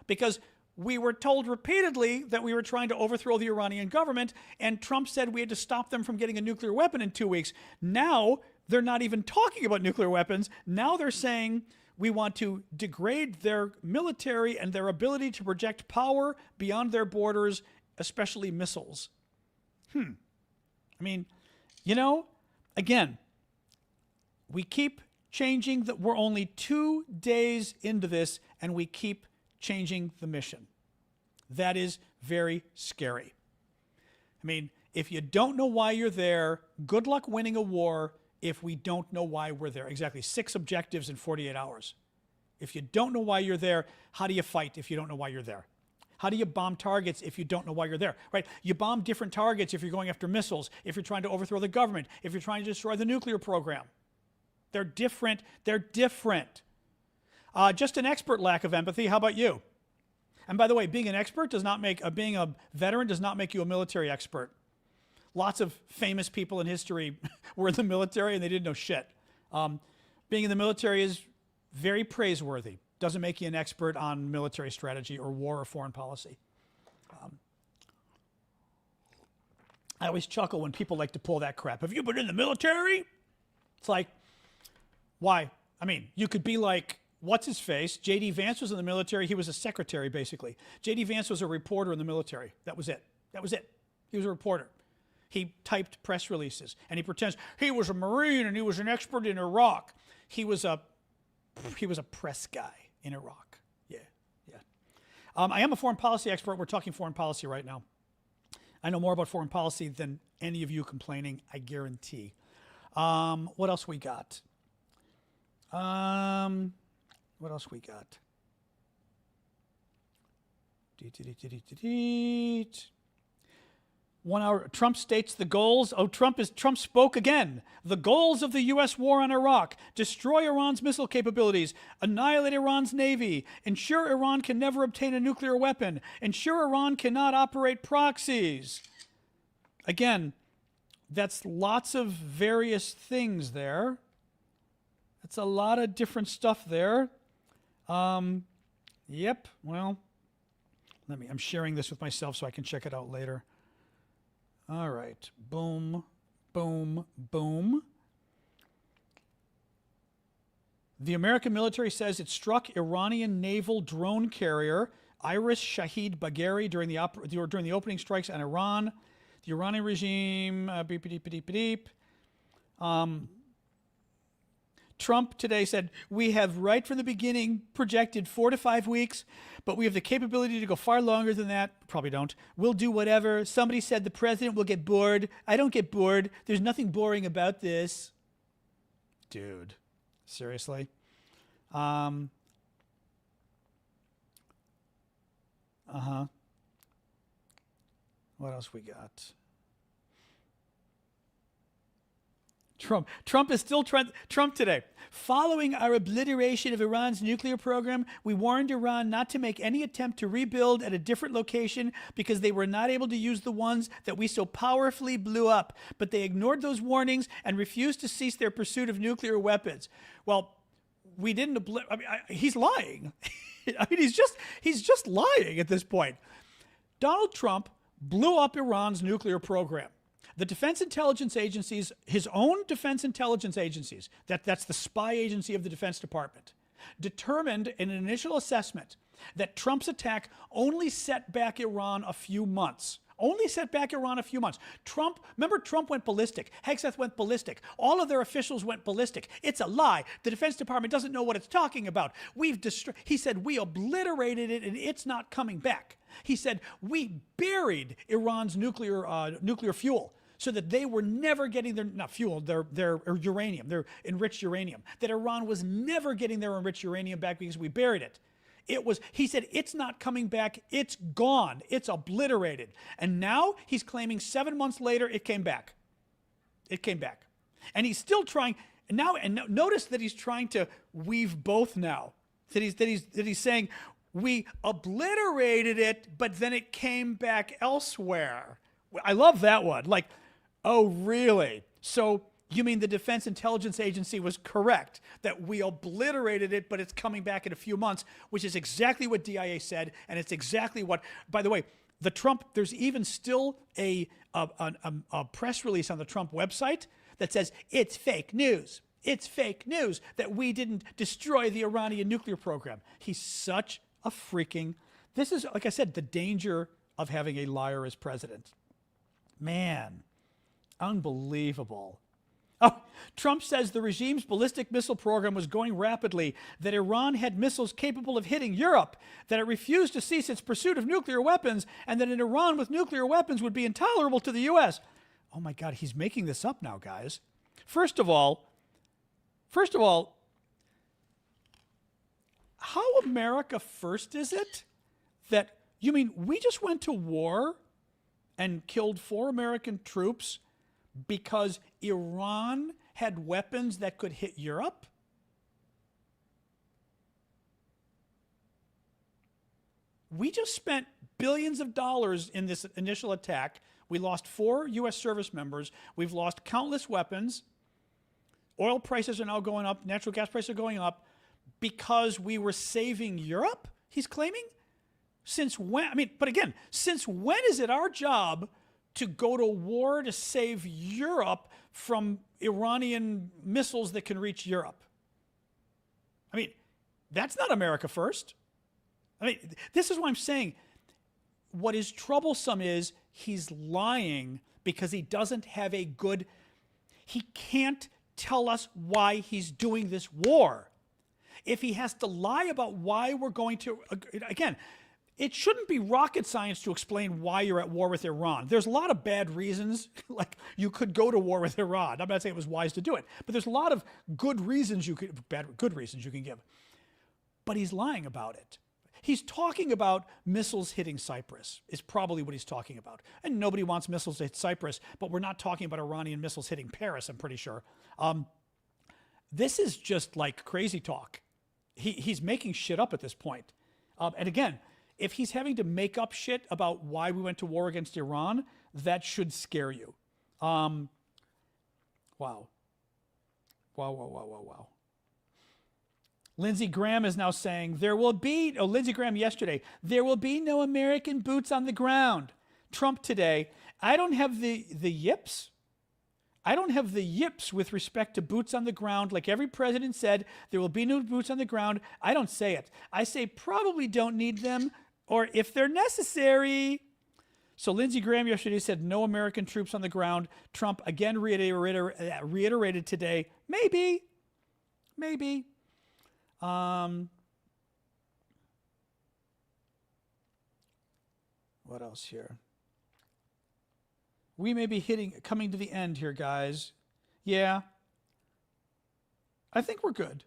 Because we were told repeatedly that we were trying to overthrow the Iranian government, and Trump said we had to stop them from getting a nuclear weapon in 2 weeks. Now, they're not even talking about nuclear weapons. Now they're saying we want to degrade their military and their ability to project power beyond their borders, especially missiles. I mean, again, we keep changing we're only 2 days into this, and we keep changing the mission. That is very scary. I mean, if you don't know why you're there, good luck winning a war if we don't know why we're there. Exactly, 6 objectives in 48 hours. If you don't know why you're there, how do you fight if you don't know why you're there? How do you bomb targets if you don't know why you're there, right? You bomb different targets if you're going after missiles, if you're trying to overthrow the government, if you're trying to destroy the nuclear program. They're different. Just an expert lack of empathy. How about you? And by the way, being an expert does not make, being a veteran does not make you a military expert. Lots of famous people in history were in the military and they didn't know shit. Being in the military is very praiseworthy. doesn't make you an expert on military strategy or war or foreign policy. I always chuckle when people like to pull that crap. Have you been in the military? It's like, why? I mean, you could be like, what's his face? J.D. Vance was in the military. He was a secretary, basically. J.D. Vance was a reporter in the military. That was it. That was it. He was a reporter. He typed press releases, and he pretends he was a Marine and he was an expert in Iraq. He was a press guy in Iraq. Yeah, yeah. I am a foreign policy expert. We're talking foreign policy right now. I know more about foreign policy than any of you complaining, I guarantee. What else we got? What else we got? 1 hour. Trump states the goals. Oh, Trump spoke again. The goals of the U.S. war on Iraq: destroy Iran's missile capabilities, annihilate Iran's navy, ensure Iran can never obtain a nuclear weapon, ensure Iran cannot operate proxies. Again, that's lots of various things there. That's a lot of different stuff there. Yep. Well, I'm sharing this with myself so I can check it out later. All right. Boom, boom, boom. The American military says it struck Iranian naval drone carrier Iris Shahid Bagheri during the opening strikes on Iran. The Iranian regime, beep, beep, beep, beep. Trump today said, we have right from the beginning projected 4 to 5 weeks, but we have the capability to go far longer than that. Probably don't. We'll do whatever. Somebody said the president will get bored. I don't get bored. There's nothing boring about this. Dude, seriously? What else we got? Trump is still Trump today. Following our obliteration of Iran's nuclear program, we warned Iran not to make any attempt to rebuild at a different location because they were not able to use the ones that we so powerfully blew up. But they ignored those warnings and refused to cease their pursuit of nuclear weapons. Well, we didn't. He's lying. I mean, he's just lying at this point. Donald Trump blew up Iran's nuclear program. The defense intelligence agencies, his own defense intelligence agencies, that's the spy agency of the Defense Department, determined in an initial assessment that Trump's attack only set back Iran a few months. Remember Trump went ballistic. Hegseth went ballistic. All of their officials went ballistic. It's a lie. The Defense Department doesn't know what it's talking about. He said, we obliterated it and it's not coming back. He said, we buried Iran's nuclear fuel so that they were never getting their uranium, their enriched uranium, that Iran was never getting their enriched uranium back because we buried it. He said, it's not coming back. It's gone. It's obliterated. And now he's claiming 7 months later, it came back. It came back. And he's still trying now. And notice that he's trying to weave both now. That he's saying, we obliterated it, but then it came back elsewhere. I love that one. Like, oh, really? So you mean the Defense Intelligence Agency was correct that we obliterated it, but it's coming back in a few months, which is exactly what DIA said, and it's exactly what, by the way, there's even still a press release on the Trump website that says it's fake news. It's fake news that we didn't destroy the Iranian nuclear program. He's such a freaking, this is, like I said, the danger of having a liar as president. Man, unbelievable. Oh, Trump says the regime's ballistic missile program was going rapidly, that Iran had missiles capable of hitting Europe, that it refused to cease its pursuit of nuclear weapons, and that an Iran with nuclear weapons would be intolerable to the U.S. Oh my God, he's making this up now, guys. First of all, how America first is it that, you mean we just went to war and killed 4 American troops because Iran had weapons that could hit Europe? We just spent billions of dollars in this initial attack. We lost 4 U.S. service members. We've lost countless weapons. Oil prices are now going up. Natural gas prices are going up. because we were saving Europe, he's claiming? Since when? I mean, but again, since when is it our job to go to war to save Europe from Iranian missiles that can reach Europe? I mean, that's not America first. I mean, this is why I'm saying what is troublesome is he's lying because he doesn't have a good, he can't tell us why he's doing this war. If he has to lie about why we're going to, again, it shouldn't be rocket science to explain why you're at war with Iran. There's a lot of bad reasons, like you could go to war with Iran. I'm not saying it was wise to do it, but there's a lot of good reasons you can give. But he's lying about it. He's talking about missiles hitting Cyprus is probably what he's talking about. And nobody wants missiles to hit Cyprus, but we're not talking about Iranian missiles hitting Paris, I'm pretty sure. This is just like crazy talk. He's making shit up at this point. And again, if he's having to make up shit about why we went to war against Iran, that should scare you. Wow. Lindsey Graham is now saying Lindsey Graham yesterday, there will be no American boots on the ground. Trump today, I don't have the yips. I don't have the yips with respect to boots on the ground. Like every president said, there will be no boots on the ground. I don't say it. I say probably don't need them, or if they're necessary. So Lindsey Graham yesterday said no American troops on the ground. Trump again reiterated today, maybe. What else here? We may be coming to the end here, guys. Yeah. I think we're good.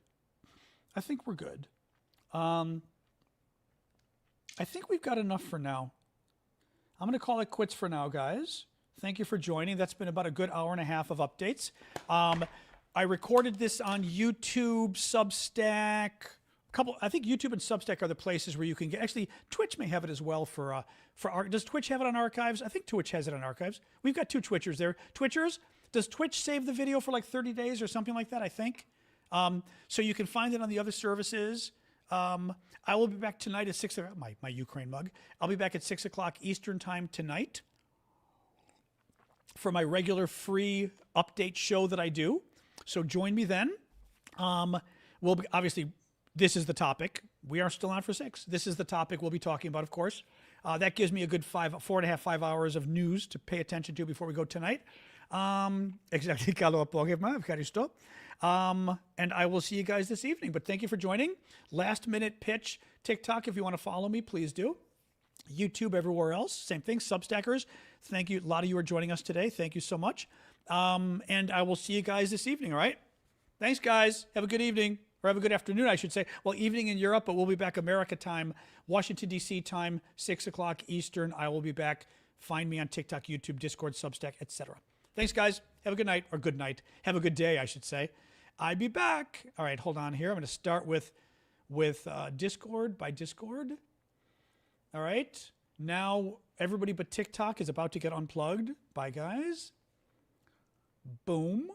I think we've got enough for now. I'm going to call it quits for now, guys. Thank you for joining. That's been about a good hour and a half of updates. I recorded this on YouTube, Substack. I think YouTube and Substack are the places where you can get. Actually, Twitch may have it as well for does Twitch have it on archives? I think Twitch has it on archives. We've got 2 Twitchers there. Twitchers, does Twitch save the video for like 30 days or something like that? I think. So you can find it on the other services. I will be back tonight at 6 o'clock. My Ukraine mug. I'll be back at 6 o'clock Eastern time tonight for my regular free update show that I do. So join me then. We'll be, obviously, this is the topic. We are still on for 6. This is the topic we'll be talking about, of course. That gives me a good 4.5, 5 hours of news to pay attention to before we go tonight. Exactly. And I will see you guys this evening. But thank you for joining. Last minute pitch. TikTok, if you want to follow me, please do. YouTube, everywhere else. Same thing. Substackers. Thank you. A lot of you are joining us today. Thank you so much. And I will see you guys this evening, all right? Thanks, guys. Have a good evening. Or have a good afternoon, I should say. Well, evening in Europe, but we'll be back America time, Washington, D.C. time, 6 o'clock Eastern. I will be back. Find me on TikTok, YouTube, Discord, Substack, etc. Thanks, guys. Have a good night, or good night. Have a good day, I should say. I'll be back. All right, hold on here. I'm going to start with Discord by Discord. All right. Now, everybody but TikTok is about to get unplugged. Bye, guys. Boom.